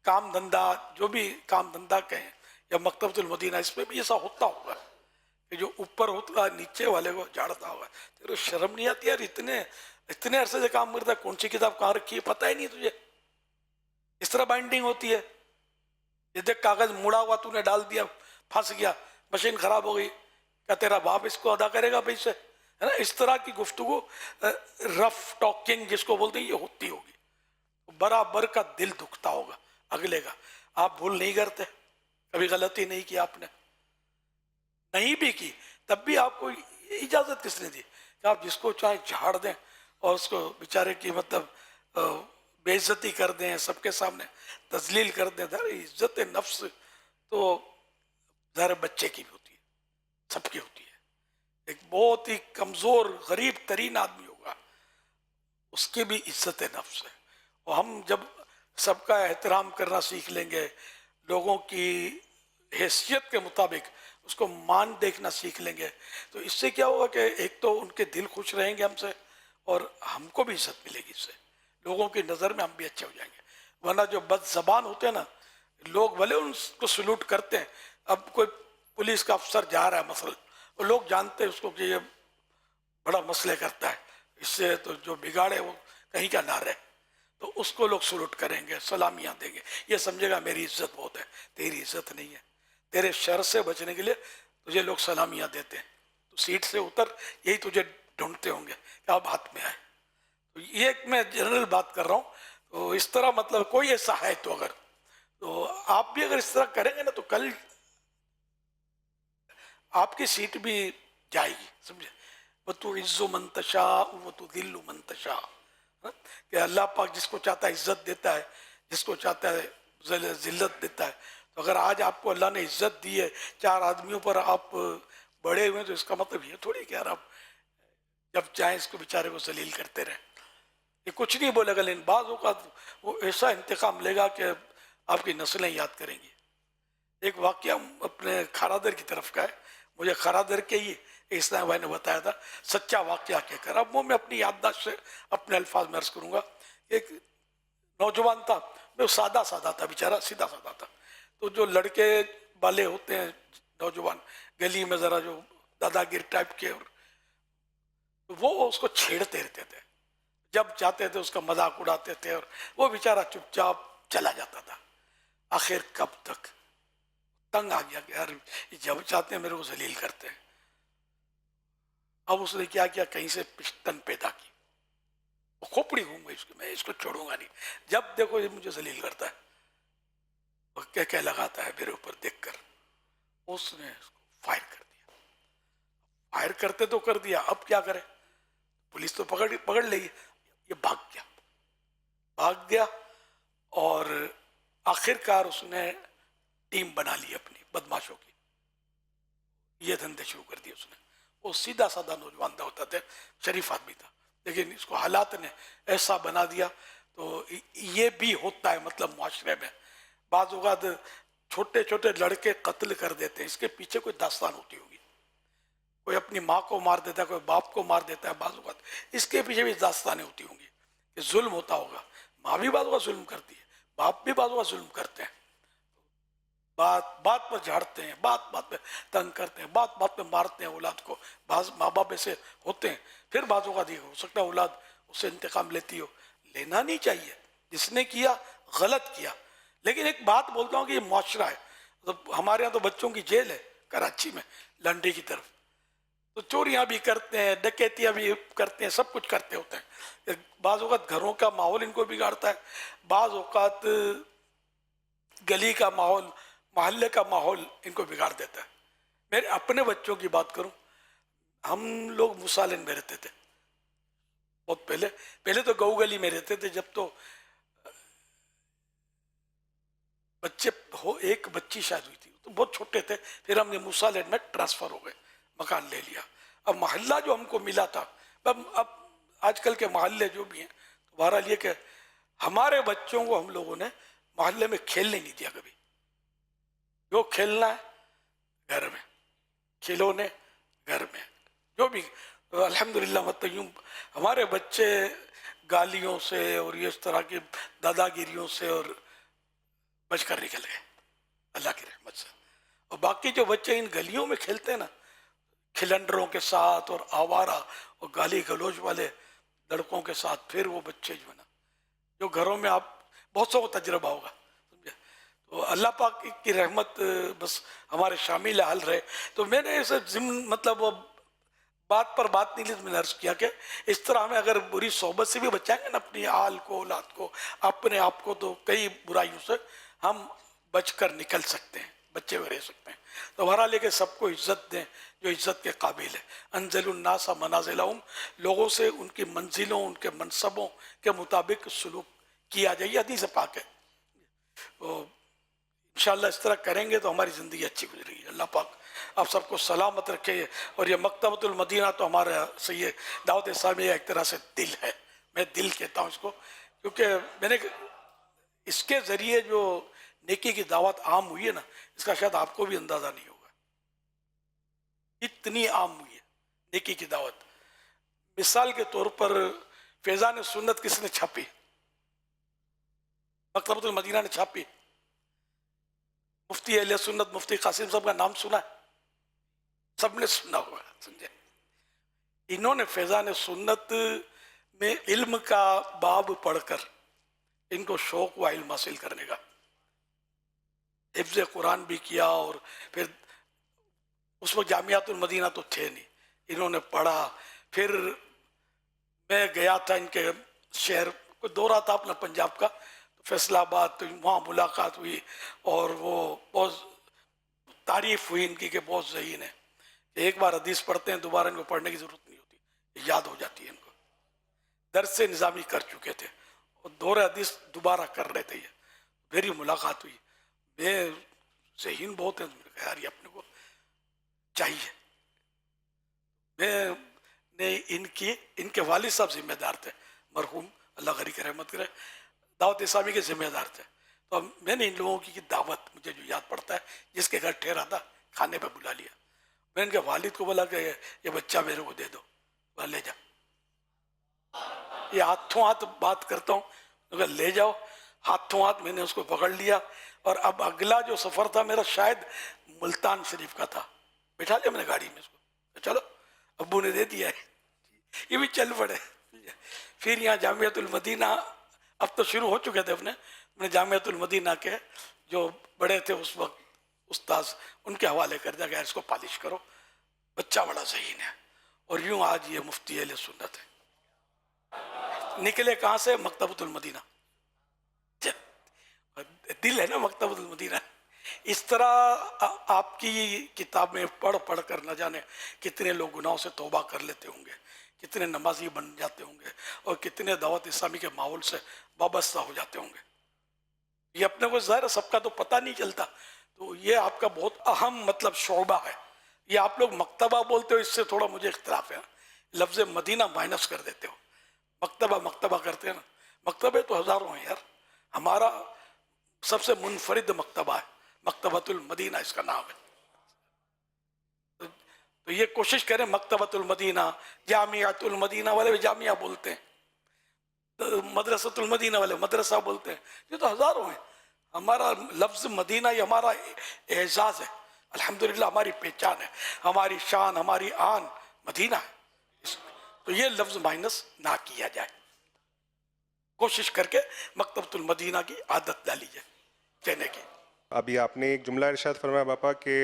کام دھندا، جو بھی کام دھندا کہیں یا مکتبۃ المدینہ، اس میں بھی ایسا ہوتا ہوگا کہ جو اوپر ہوتا نیچے والے کو جھاڑتا ہوگا، تیرے شرم نہیں آتی یار، اتنے عرصے سے کام کرتا ہے، کون سی کتاب کہاں رکھی ہے پتہ ہی نہیں تجھے، اس طرح بائنڈنگ ہوتی ہے۔ یہ دیکھ کاغذ مڑا ہوا تو نے ڈال دیا، پھنس گیا، مشین خراب ہو گئی، کیا تیرا باپ اس کو ادا کرے گا پیسے؟ ہے نا، اس طرح کی گفتگو رف ٹاکنگ جس کو بولتے ہیں یہ ہوتی ہوگی، برابر کا دل دکھتا ہوگا اگلے کا۔ آپ بھول نہیں کرتے، کبھی غلطی نہیں کی آپ نے، نہیں بھی کی تب بھی آپ کو اجازت کس نے دی کہ آپ جس کو چاہے جھاڑ دیں اور اس کو بیچارے کی مطلب بے عزتی کر دیں, سب کے سامنے تذلیل کر دیں. عزت نفس تو ظاہر بچے کی بھی ہوتی ہے, سب کی ہوتی ہے. ایک بہت ہی کمزور غریب ترین آدمی ہوگا, اس کی بھی عزت نفس ہے. اور ہم جب سب کا احترام کرنا سیکھ لیں گے, لوگوں کی حیثیت کے مطابق اس کو مان دیکھنا سیکھ لیں گے, تو اس سے کیا ہوگا کہ ایک تو ان کے دل خوش رہیں گے ہم سے, اور ہم کو بھی عزت ملے گی اس سے. لوگوں کی نظر میں ہم بھی اچھے ہو جائیں گے. ورنہ جو بد زبان ہوتے ہیں نا, لوگ بھلے ان کو سلوٹ کرتے ہیں. اب کوئی پولیس کا افسر جا رہا ہے مثلا, اور لوگ جانتے ہیں اس کو کہ یہ بڑا مسئلے کرتا ہے, اس سے تو جو بگاڑے وہ کہیں کا نہ رہے, تو اس کو لوگ سلوٹ کریں گے, سلامیاں دیں گے. یہ سمجھے گا میری عزت بہت ہے. تیری عزت نہیں ہے. تیرے شر سے بچنے کے لیے تجھے لوگ سلامیاں دیتے ہیں. تو سیٹ سے اتر, یہی تجھے ڈھونڈتے ہوں گے کہ اب ہاتھ میں آئے. تو یہ ایک میں جنرل بات کر رہا ہوں. تو اس طرح مطلب کوئی ایسا ہے تو اگر, تو آپ بھی اگر اس طرح کریں گے نا, تو کل آپ کی سیٹ بھی جائے گی, سمجھے. وَتُعِزُّ مَن تَشَاءُ وَتُذِلُّ مَن تَشَاءُ, کہ اللہ پاک جس کو چاہتا ہے عزت دیتا ہے, جس کو چاہتا ہے ذلت دیتا ہے. تو اگر آج آپ کو اللہ نے عزت دی ہے, 4 آدمیوں پر آپ بڑے ہوئے, تو اس کا مطلب یہ تھوڑی کہ یار آپ جب چاہیں اس کو بیچارے کو ذلیل کرتے رہیں. یہ کچھ نہیں بولے گا, لیکن بعض اوقات وہ ایسا انتقام لے گا کہ آپ کی نسلیں یاد کریں گی. ایک واقعہ اپنے خرادر کی طرف کا ہے, مجھے خرادر کے ہی اسلام بھائی نے بتایا تھا, سچا واقعہ کہہ کر. اب وہ میں اپنی یادداشت سے اپنے الفاظ میں عرض کروں گا. ایک نوجوان تھا, وہ سادہ سادہ تھا بیچارہ, سیدھا سادہ تھا. تو جو لڑکے والے ہوتے ہیں نوجوان, گلی میں ذرا جو دادا گر ٹائپ کے, اور وہ اس کو چھیڑتے رہتے تھے. جب چاہتے تھے اس کا مذاق اڑاتے تھے, اور وہ بیچارہ چپ چاپ چلا جاتا تھا. آخر کب تک تنگ آ گیا کہ یار جب چاہتے ہیں میرے کو ذلیل کرتے ہیں. اب اس نے کیا کیا, کہیں سے پشتن پیدا کی, وہ کھوپڑی ہوں گئی اس کی, میں اس کو چھوڑوں گا نہیں, جب دیکھو یہ مجھے ذلیل کرتا ہے. وہ کہہ لگاتا ہے میرے اوپر دیکھ کر. اس نے اس کو فائر کر دیا. فائر کرتے تو کر دیا, اب کیا کرے, پولیس تو پکڑ لے گی. یہ بھاگ گیا, اور آخر کار اس نے ٹیم بنا لی اپنی بدماشوں کی. یہ دھندے شروع کر دیے اس نے. وہ سیدھا سادہ نوجوان ہوتا تھا, شریف آدمی تھا, لیکن اس کو حالات نے ایسا بنا دیا. تو یہ بھی ہوتا ہے مطلب معاشرے میں. بعض اوقات چھوٹے چھوٹے لڑکے قتل کر دیتے ہیں, اس کے پیچھے کوئی داستان ہوتی ہوگی. کوئی اپنی ماں کو مار دیتا ہے, کوئی باپ کو مار دیتا ہے. بعض اوقات اس کے پیچھے بھی داستانیں ہوتی ہوں گی کہ ظلم ہوتا ہوگا. ماں بھی بعض اوقات ظلم کرتی ہے, باپ بھی بعض اوقات ظلم کرتے ہیں. بات پر جھاڑتے ہیں, بات پہ تنگ کرتے ہیں, بات پہ مارتے ہیں اولاد کو. بعض ماں باپ ایسے ہوتے ہیں. پھر بعض اوقات یہ ہو سکتا ہے اولاد اس سے انتقام لیتی ہو. لینا نہیں چاہیے, جس نے کیا غلط کیا. لیکن ایک بات بولتا ہوں کہ یہ معاشرہ ہے. ہمارے یہاں تو بچوں کی جیل ہے کراچی میں, لنڈی کی طرف. تو چوریاں بھی کرتے ہیں, ڈکیتیاں بھی کرتے ہیں, سب کچھ کرتے ہوتے ہیں. بعض اوقات گھروں کا ماحول ان کو بگاڑتا ہے, بعض اوقات گلی کا ماحول, محلے کا ماحول ان کو بگاڑ دیتا ہے. میرے اپنے بچوں کی بات کروں, ہم لوگ مسالن میں رہتے تھے بہت پہلے تو گو گلی میں رہتے تھے. جب تو بچے ایک بچی شاید ہوئی تھی, تو بہت چھوٹے تھے. پھر ہم نے مسالن میں ٹرانسفر ہو گئے, مکان لے لیا. اب محلہ جو ہم کو ملا تھا, اب آج کل کے محلے جو بھی ہیں, تو بہرحال یہ کہ ہمارے بچوں کو ہم لوگوں نے محلے میں کھیلنے نہیں دیا کبھی. جو کھیلنا ہے گھر میں, کھلونے گھر میں, جو بھی. الحمدللہ مطلب یوں ہمارے بچے گالیوں سے اور اس طرح کی دادا گیریوں سے اور بچ کر نکل گئے اللہ کی رحمت سے. اور باقی جو بچے ان گلیوں میں کھیلتے ہیں نا, کھلنڈروں کے ساتھ اور آوارہ اور گالی گلوچ والے لڑکوں کے ساتھ, پھر وہ بچے جو ہے نا, جو گھروں میں آپ بہت سو کو تجربہ ہوگا. تو اللہ پاک کی رحمت بس ہمارے شامل حال رہے. تو میں نے اسے مطلب بات پر بات نہیں لی, میں نے عرض کیا کہ اس طرح ہمیں اگر بری صحبت سے بھی بچائیں گے نا اپنی آل کو, اولاد کو, اپنے آپ کو, تو کئی برائیوں سے ہم بچ کر نکل سکتے ہیں, بچے ہوئے رہ سکتے ہیں. تو بہرحال لے کے سب کو عزت دیں جو عزت کے قابل ہے. انزل الناس منازلہم, لوگوں سے ان کی منزلوں, ان کے منصبوں کے مطابق سلوک کیا جائے، حدیث پاک ہے. تو انشاءاللہ اس طرح کریں گے تو ہماری زندگی اچھی گزرے گی. اللہ پاک آپ سب کو سلامت رکھے. اور یہ مکتبۃ المدینہ تو ہمارا صحیح دعوت اسلامیہ ایک طرح سے دل ہے، میں دل کہتا ہوں اس کو، کیونکہ میں نے اس کے ذریعے جو نیکی کی دعوت عام ہوئی ہے نا، اس کا شاید آپ کو بھی اندازہ نہیں ہوگا، اتنی عام ہوئی ہے نیکی کی دعوت. مثال کے طور پر فیضان سنت کس نے چھاپی؟ مکتبۃ المدینہ نے چھاپی. مفتی اہل سنت مفتی قاسم صاحب کا نام سنا ہے؟ سب نے سنا ہوا ہے، سمجھے. انہوں نے فیضان سنت میں علم کا باب پڑھ کر ان کو شوق ہوا علم حاصل کرنے کا، حفظ قرآن بھی کیا، اور پھر اس وقت جامعات المدینہ تو تھے نہیں، انہوں نے پڑھا. پھر میں گیا تھا ان کے شہر، کوئی دورہ تھا اپنا پنجاب کا، تو فیصلہ آباد، تو وہاں ملاقات ہوئی، اور وہ بہت تعریف ہوئی ان کی کہ بہت ذہین ہے. ایک بار حدیث پڑھتے ہیں دوبارہ ان کو پڑھنے کی ضرورت نہیں ہوتی، یاد ہو جاتی ہے ان کو. درس سے نظامی کر چکے تھے اور دورہ حدیث دوبارہ کر رہے تھے. یہ میری ملاقات ہوئی، میں ذہین بہت ہیں، یار یہ اپنے کو چاہیے. میں نے ان کے والد صاحب ذمہ دار تھے، مرحوم اللہ غری کی رحمت کرے، دعوت اسلامی کے ذمہ دار تھے. تو میں نے ان لوگوں کی دعوت، مجھے جو یاد پڑتا ہے، جس کے گھر ٹھہرا تھا کھانے پہ بلا لیا. میں ان کے والد کو بولا کہ یہ بچہ میرے کو دے دو، بولا لے جا. یہ ہاتھوں ہاتھ بات کرتا ہوں، لے جاؤ. ہاتھوں ہاتھ میں نے اس کو پکڑ لیا. اور اب اگلا جو سفر تھا میرا شاید ملتان شریف کا تھا، بٹھا لیا میں نے گاڑی میں اس کو، چلو ابو نے دے دیا ہے، یہ بھی چل پڑے. پھر یہاں جامعۃ المدینہ اب تو شروع ہو چکے تھے اپنے، میں نے جامعۃ المدینہ کے جو بڑے تھے اس وقت استاذ، ان کے حوالے کر دیا کہ اس کو پالش کرو، بچہ بڑا ذہین ہے. اور یوں آج یہ مفتی اہل سنت ہے. نکلے کہاں سے؟ مکتبۃ المدینہ. دل ہے نا مکتبۃ المدینہ. اس طرح آپ کی کتاب میں پڑھ پڑھ کر نہ جانے کتنے لوگ گناہوں سے توبہ کر لیتے ہوں گے، کتنے نمازی بن جاتے ہوں گے، اور کتنے دعوت اسلامی کے ماحول سے وابستہ ہو جاتے ہوں گے. یہ اپنے کو ظاہر سب کا تو پتہ نہیں چلتا. تو یہ آپ کا بہت اہم مطلب شعبہ ہے. یہ آپ لوگ مکتبہ بولتے ہو، اس سے تھوڑا مجھے اختلاف ہے، لفظ مدینہ مائنس کر دیتے ہو. مکتبہ مکتبہ کرتے ہیں نا، مکتبے تو ہزاروں ہیں یار. ہمارا سب سے منفرد مکتبہ ہے، مکتبۃ المدینہ اس کا نام ہے. تو یہ کوشش کریں مکتبۃ المدینہ. جامعۃ المدینہ والے بھی جامعہ بولتے ہیں، مدرسۃ المدینہ والے مدرسہ بولتے ہیں. یہ تو ہزاروں ہیں. ہمارا لفظ مدینہ یہ ہمارا اعزاز ہے، الحمدللہ ہماری پہچان ہے، ہماری شان، ہماری آن مدینہ ہے. تو یہ لفظ مائنس نہ کیا جائے. کوشش کر کے مکتبۃ المدینہ کی عادت ڈالی جائے کہنے کی. ابھی آپ نے ایک جملہ ارشاد فرمایا باپا کہ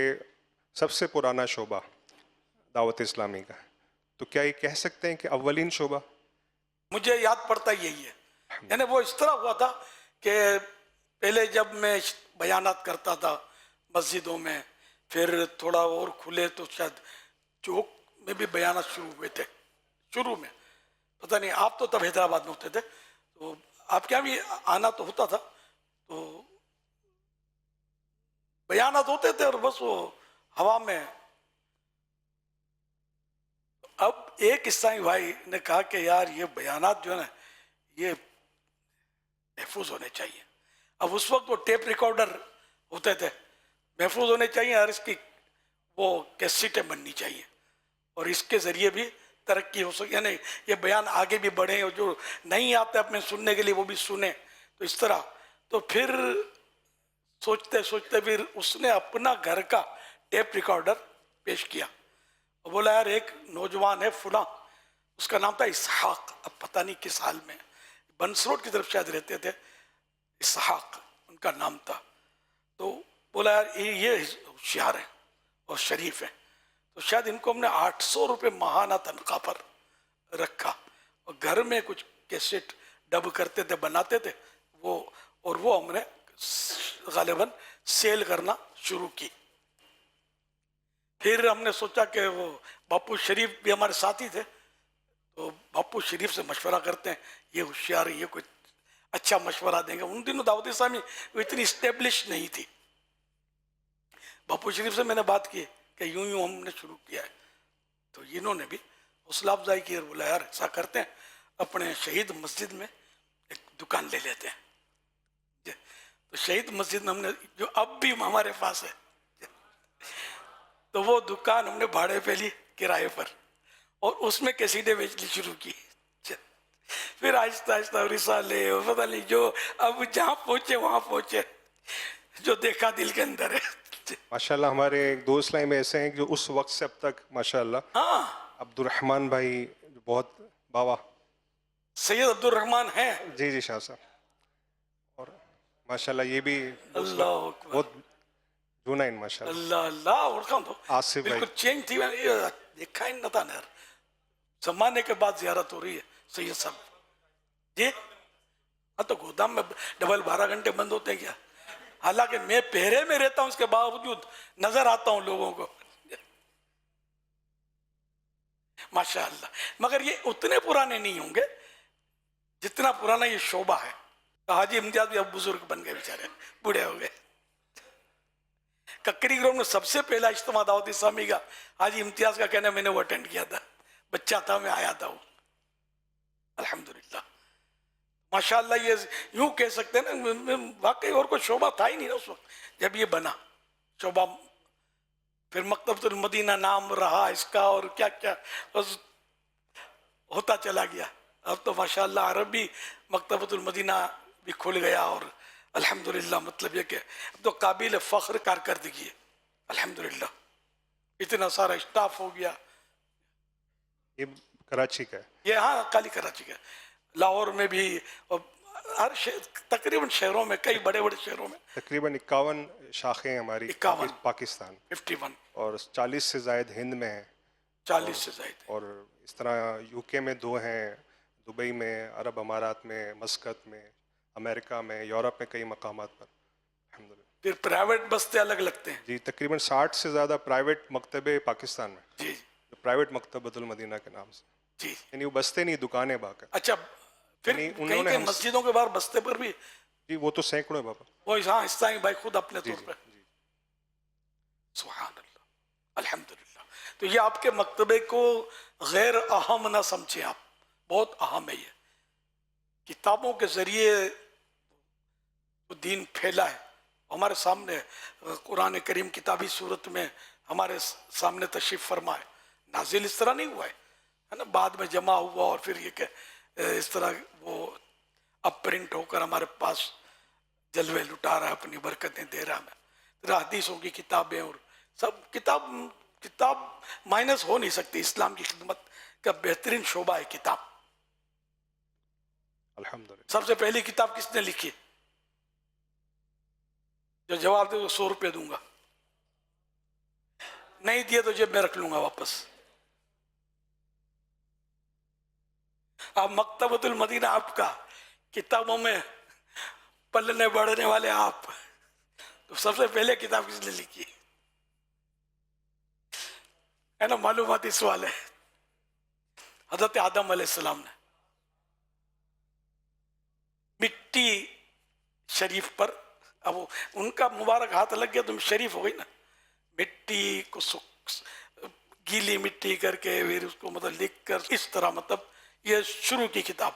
سب سے پرانا شعبہ دعوت اسلامی کا، تو کیا یہ کہہ سکتے ہیں کہ اولین شعبہ؟ مجھے یاد پڑتا یہی ہے. یعنی وہ اس طرح ہوا تھا کہ پہلے جب میں بیانات کرتا تھا مسجدوں میں، پھر تھوڑا اور کھلے تو شاید چوک میں بھی بیانات شروع ہوئے تھے. شروع میں پتہ نہیں، آپ تو تب حیدرآباد میں ہوتے تھے، تو آپ کے یہاں بھی آنا تو ہوتا تھا، تو بیانات ہوتے تھے اور بس وہ ہوا میں. اب ایک عیسائی بھائی نے کہا کہ یار یہ بیانات جو ہے نا یہ محفوظ ہونے چاہیے. اب اس وقت وہ ٹیپ ریکارڈر ہوتے تھے، محفوظ ہونے چاہیے، اور اس کی وہ کیسٹیں بننی چاہیے، اور اس کے ذریعے بھی ترقی ہو سکے، یعنی یہ بیان آگے بھی بڑھیں، اور جو نہیں آتے اپنے سننے کے لیے وہ بھی سنیں. تو اس طرح تو پھر سوچتے سوچتے پھر اس نے اپنا گھر کا ٹیپ ریکارڈر پیش کیا اور بولا یار ایک نوجوان ہے فلاں، اس کا نام تھا اسحاق، اب پتہ نہیں کس حال میں، بنس روڈ کی طرف شاید رہتے تھے، اسحاق ان کا نام تھا. تو بولا یار یہ ہوشیار ہیں اور شریف ہیں، تو شاید ان کو ہم نے 800 روپے ماہانہ تنخواہ پر رکھا، اور گھر میں کچھ کیسٹ ڈب کرتے تھے، بناتے تھے وہ، اور وہ ہم نے غالباً سیل کرنا شروع کی. پھر ہم نے سوچا کہ وہ باپو شریف بھی ہمارے ساتھی تھے، تو باپو شریف سے مشورہ کرتے ہیں، یہ ہوشیار ہے، یہ کوئی اچھا مشورہ دیں گے. ان دنوں دعوت اسلامی وہ اتنی اسٹیبلش نہیں تھی. باپو شریف سے میں نے بات کی کہ یوں یوں ہم نے شروع کیا ہے, تو انہوں نے بھی حوصلہ افزائی کی اور بولا یار ایسا کرتے ہیں اپنے شہید مسجد میں ایک دکان لے لیتے ہیں. تو شہید مسجد میں ہم نے, جو اب بھی ہمارے پاس ہے, تو وہ دکان ہم نے بھاڑے پہ لی کرائے پر, اور اس میں کیسیٹیں بیچنی شروع کی. پھر آہستہ آہستہ رسالے اور پتہ نہیں جو اب جہاں پہنچے وہاں پہنچے, جو دیکھا دل کے اندر ہے. ماشاءاللہ ہمارے ایک دو اسلائی میں ایسے ہیں جو اس وقت سے اب تک ماشاءاللہ ہاں, عبد الرحمن بھائی جو بہت باوا, سید عبد الرحمن ہیں. جی جی شاہ صاحب, اور ماشاءاللہ یہ بھی اللہ اکبر, بہت جونائن ماشاءاللہ. اللہ اللہ. اور کہاں تو آصف بھائی, بالکل چینج تھی, میں نے دیکھا ہی نہ تھا نا یار. زمانے کے بعد زیارت ہو رہی ہے سید صاحب جی. ہاں تو گودام میں ڈبل 12 گھنٹے بند ہوتے ہیں کیا؟ حالانکہ میں پہرے میں رہتا ہوں اس کے باوجود نظر آتا ہوں لوگوں کو ماشاءاللہ. مگر یہ اتنے پرانے نہیں ہوں گے جتنا پرانا یہ شعبہ ہے. حاجی امتیاز بھی اب بزرگ بن گئے بیچارے, بوڑھے ہو گئے. ککری گراؤنڈ میں سب سے پہلا اجتماع دعوت اسلامی کا حاجی امتیاز کا کہنا میں نے وہ اٹینڈ کیا تھا, بچہ تھا میں آیا تھا وہ. الحمدللہ ماشاءاللہ. یہ یوں کہہ سکتے ہیں نا, واقعی اور کوئی شعبہ تھا ہی نہیں نا اس وقت جب یہ بنا شعبہ. پھر مکتبۃ المدینہ نام رہا اس کا, اور کیا کیا بس ہوتا چلا گیا. اب تو ماشاءاللہ عربی مکتبۃ المدینہ بھی کھل گیا, اور الحمدللہ مطلب یہ کہ اب تو قابل فخر کارکردگی ہے الحمدللہ. اتنا سارا اسٹاف ہو گیا. یہ کراچی کا ہے. یہ ہاں خالی کراچی کا, لاہور میں بھی, اور ہر تقریباً شہروں میں, کئی بڑے بڑے شہروں میں تقریباً 51 شاخیں ہماری 51 پاکستان, 51 اور 40 سے زائد ہند میں ہیں, 40 سے زائد. اور اس طرح یو کے میں 2 ہیں, دبئی میں, عرب امارات میں, مسقط میں, امریکہ میں, یورپ میں کئی مقامات پر الحمدللہ. پھر پرائیویٹ بستے الگ لگتے ہیں جی تقریباً 60 سے زیادہ پرائیویٹ مکتبے پاکستان میں, جی جو پرائیویٹ مکتبۃ المدینہ کے نام سے, جی. یعنی وہ بستے نہیں, دکانیں باقی. اچھا پھر یعنی انہوں کہیں نے کہیں مسجدوں کے باہر بستے پر بھی جی وہ تو سینکڑوں ہے بابا. وہ ہاں اسلامی بھائی خود اپنے جی طور پہ. جی سبحان اللہ الحمدللہ. تو یہ آپ کے مکتبے کو غیر اہم نہ سمجھیں آپ, بہت اہم ہے. یہ کتابوں کے ذریعے وہ دین پھیلا ہے. ہمارے سامنے قرآن کریم کتابی صورت میں ہمارے سامنے تشریف فرما ہے. نازل اس طرح نہیں ہوا ہے نا, بعد میں جمع ہوا, اور پھر یہ کہ اس طرح وہ اب پرنٹ ہو کر ہمارے پاس جلوے لٹا رہا ہے, اپنی برکتیں دے رہا ہے. پھر حدیثوں کی کتابیں اور سب کتاب مائنس ہو نہیں سکتی. اسلام کی خدمت کا بہترین شعبہ ہے کتاب. الحمدللہ. سب سے پہلی کتاب کس نے لکھی؟ جو جواب دے تو 100 روپے دوں گا, نہیں دیے تو جیب میں رکھ لوں گا واپس. اب مکتبۃ المدینہ آپ کا, کتابوں میں پلنے بڑھنے والے آپ, تو سب سے پہلے کتاب کس نے لکھی ہے نا؟ معلوماتی سوال ہے. حضرت آدم علیہ السلام نے مٹی شریف پر, اب ان کا مبارک ہاتھ لگ گیا تو شریف ہو گئی نا. مٹی کو گیلی مٹی کر کے پھر اس کو مطلب لکھ کر اس طرح, مطلب یہ شروع کی کتاب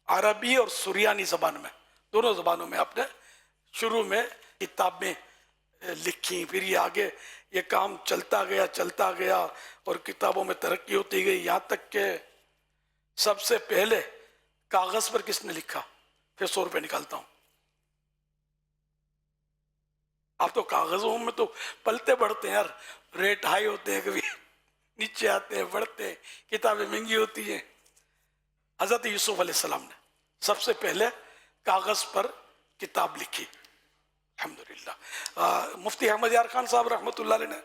عربی اور سریانی زبان میں, دونوں زبانوں میں آپ نے شروع میں کتابیں لکھی. پھر یہ آگے یہ کام چلتا گیا اور کتابوں میں ترقی ہوتی گئی, یہاں تک کہ سب سے پہلے کاغذ پر کس نے لکھا؟ پھر 100 روپے نکالتا ہوں. آپ تو کاغذوں میں تو پلتے بڑھتے ہیں یار, ریٹ ہائی ہوتے ہیں, کبھی نیچے آتے ہیں, بڑھتے ہیں, کتابیں مہنگی ہوتی ہیں. حضرت یوسف علیہ السلام نے سب سے پہلے کاغذ پر کتاب لکھی الحمدللہ. مفتی احمد یار خان صاحب رحمۃ اللہ علیہ نے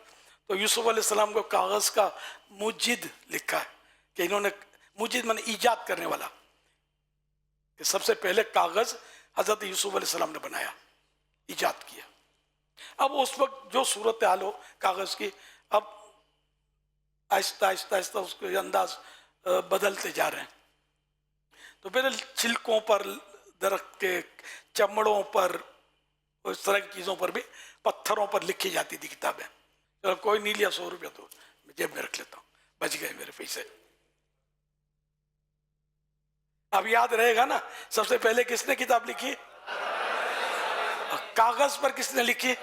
تو یوسف علیہ السلام کو کاغذ کا مجد لکھا ہے, کہ انہوں نے مجد میں نے ایجاد کرنے والا, کہ سب سے پہلے کاغذ حضرت یوسف علیہ السلام نے بنایا, ایجاد کیا. اب اس وقت جو صورت حال ہو کاغذ کی, اب آہستہ آہستہ اس کے انداز بدلتے جا رہے ہیں. تو پہلے چھلکوں پر درخت کے چمڑوں پر اس طرح کی چیزوں پر بھی پتھروں پر لکھی جاتی تھی کتابیں. چلو کوئی نہیں لیا 100 روپیہ تو میں جیب میں رکھ لیتا ہوں, بچ گئے میرے پیسے. اب یاد رہے گا نا سب سے پہلے کس نے کتاب لکھی؟ کاغذ پر کس نے لکھی؟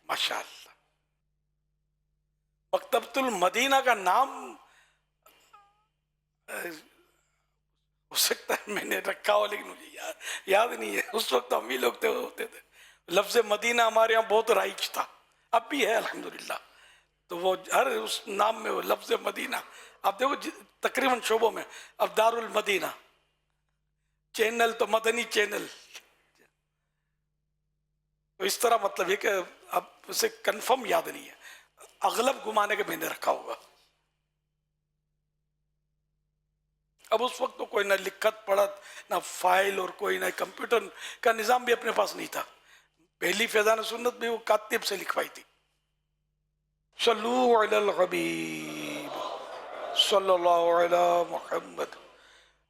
ماشاءاللہ. مکتبۃ المدینہ کا نام ہو سکتا ہے میں نے رکھا ہو لیکن مجھے یاد نہیں ہے. اس وقت ہم ہی لوگ ہوتے تھے. لفظ مدینہ ہمارے یہاں بہت رائج تھا, اب بھی ہے الحمدللہ. تو وہ ہر اس نام میں وہ لفظ مدینہ آپ دیکھو تقریباً شعبوں میں اب دار المدینہ, چینل تو مدنی چینل. تو اس طرح مطلب یہ کہ اب اسے کنفرم یاد نہیں ہے, اغلب گمانے کے میں نے رکھا ہوگا. اب اس وقت تو کوئی نہ لکھت پڑھت نہ فائل اور کوئی نہ کمپیوٹر کا نظام بھی اپنے پاس نہیں تھا. پہلی فیضان سنت بھی وہ کاتب سے لکھوائی تھی. صلو علی الحبیب صلی اللہ علی محمد.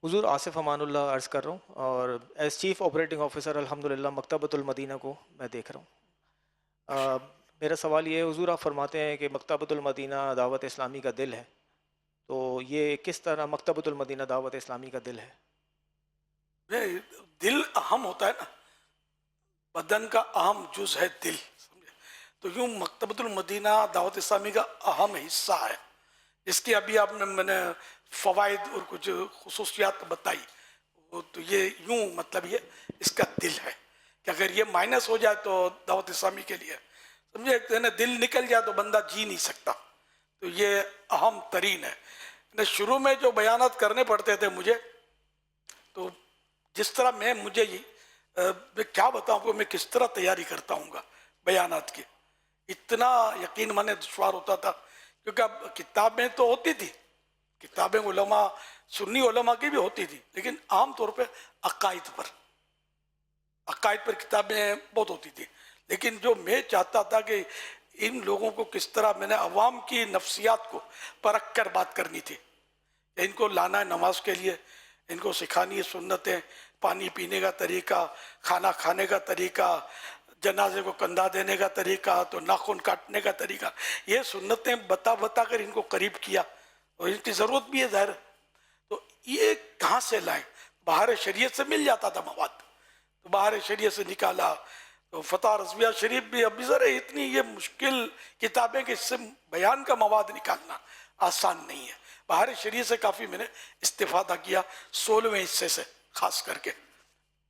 حضور آصف امان اللہ عرض کر رہا ہوں, اور ایز چیف آپریٹنگ آفیسر الحمدللہ مکتبۃ المدینہ کو میں دیکھ رہا ہوں. میرا سوال یہ ہے, حضور آپ فرماتے ہیں کہ مکتبۃ المدینہ دعوت اسلامی کا دل ہے, تو یہ کس طرح مکتبۃ المدینہ دعوت اسلامی کا دل ہے؟ دل اہم ہوتا ہے نا, بدن کا اہم جز ہے دل, تو یوں مکتبۃ المدینہ دعوت اسلامی کا اہم حصہ ہے, جس کی ابھی آپ نے میں نے فوائد اور کچھ خصوصیات بتائی. تو یہ یوں مطلب یہ اس کا دل ہے کہ اگر یہ مائنس ہو جائے تو دعوت اسلامی کے لیے سمجھے دل نکل جائے تو بندہ جی نہیں سکتا. تو یہ اہم ترین ہے. شروع میں جو بیانات کرنے پڑتے تھے مجھے, تو جس طرح میں کیا بتاؤں کو میں کس طرح تیاری کرتا ہوں گا بیانات کی, اتنا یقین مانے دشوار ہوتا تھا. کیونکہ اب کتابیں تو ہوتی تھی, کتابیں علماء سنی علماء کی بھی ہوتی تھی, لیکن عام طور پہ عقائد پر کتابیں بہت ہوتی تھی. لیکن جو میں چاہتا تھا کہ ان لوگوں کو کس طرح میں نے عوام کی نفسیات کو پرکھ کر بات کرنی تھی. ان کو لانا ہے نماز کے لیے, ان کو سکھانی ہے سنتیں, پانی پینے کا طریقہ, کھانا کھانے کا طریقہ, جنازے کو کندھا دینے کا طریقہ, تو ناخن کاٹنے کا طریقہ. یہ سنتیں بتا کر ان کو قریب کیا, اور ان کی ضرورت بھی ہے ظاہر. تو یہ کہاں سے لائیں؟ بہار شریعت سے مل جاتا تھا مواد, تو بہار شریعت سے نکالا. تو فتح رضویہ شریف بھی ابھی ذرا اتنی یہ مشکل کتابیں کہ اس سے بیان کا مواد نکالنا آسان نہیں ہے. بہار شریعت سے کافی میں نے استفادہ کیا, 16ویں حصے سے خاص کر کے.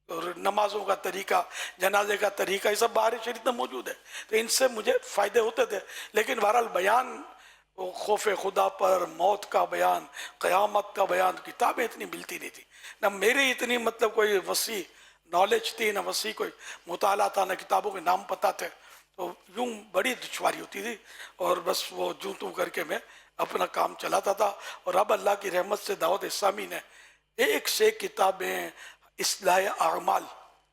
اور نمازوں کا طریقہ, جنازے کا طریقہ, یہ سب بہار شریعت میں موجود ہے. تو ان سے مجھے فائدے ہوتے تھے. لیکن بہرحال بیان, خوف خدا پر, موت کا بیان, قیامت کا بیان, کتابیں اتنی ملتی نہیں تھی. نہ میری اتنی مطلب کوئی وسیع نالج تھی, نہ وسیع کوئی مطالعہ تھا, نہ کتابوں کے نام پتہ تھے. تو یوں بڑی دشواری ہوتی تھی, اور بس وہ جوں توں کر کے میں اپنا کام چلاتا تھا. اور اب اللہ کی رحمت سے دعوت اسلامی نے ایک سے کتابیں اصلاح اعمال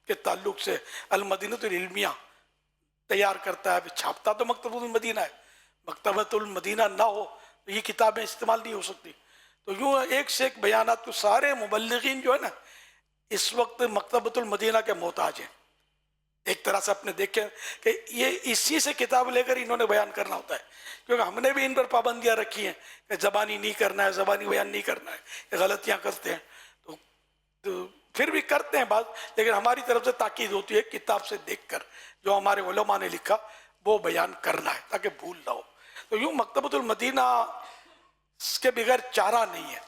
کے تعلق سے المدینۃ العلمیہ تیار کرتا ہے. چھاپتا تو مکتبۃ المدینہ ہے, مکتبۃ المدینہ نہ ہو تو یہ کتابیں استعمال نہیں ہو سکتی. تو یوں ایک سے ایک بیانات کو سارے مبلغین جو ہے نا اس وقت مکتبۃ المدینہ کے محتاج ہیں. ایک طرح سے اپنے دیکھیں کہ یہ اسی سے کتاب لے کر انہوں نے بیان کرنا ہوتا ہے, کیونکہ ہم نے بھی ان پر پابندیاں رکھی ہیں کہ زبانی نہیں کرنا ہے, زبانی بیان نہیں کرنا ہے, یہ غلطیاں کرتے ہیں. تو پھر بھی کرتے ہیں بات, لیکن ہماری طرف سے تاکید ہوتی ہے کتاب سے دیکھ کر جو ہمارے علماء نے لکھا وہ بیان کرنا ہے تاکہ بھول نہ ہو. تو یوں مکتبۃ المدینہ اس کے بغیر چارہ نہیں ہے.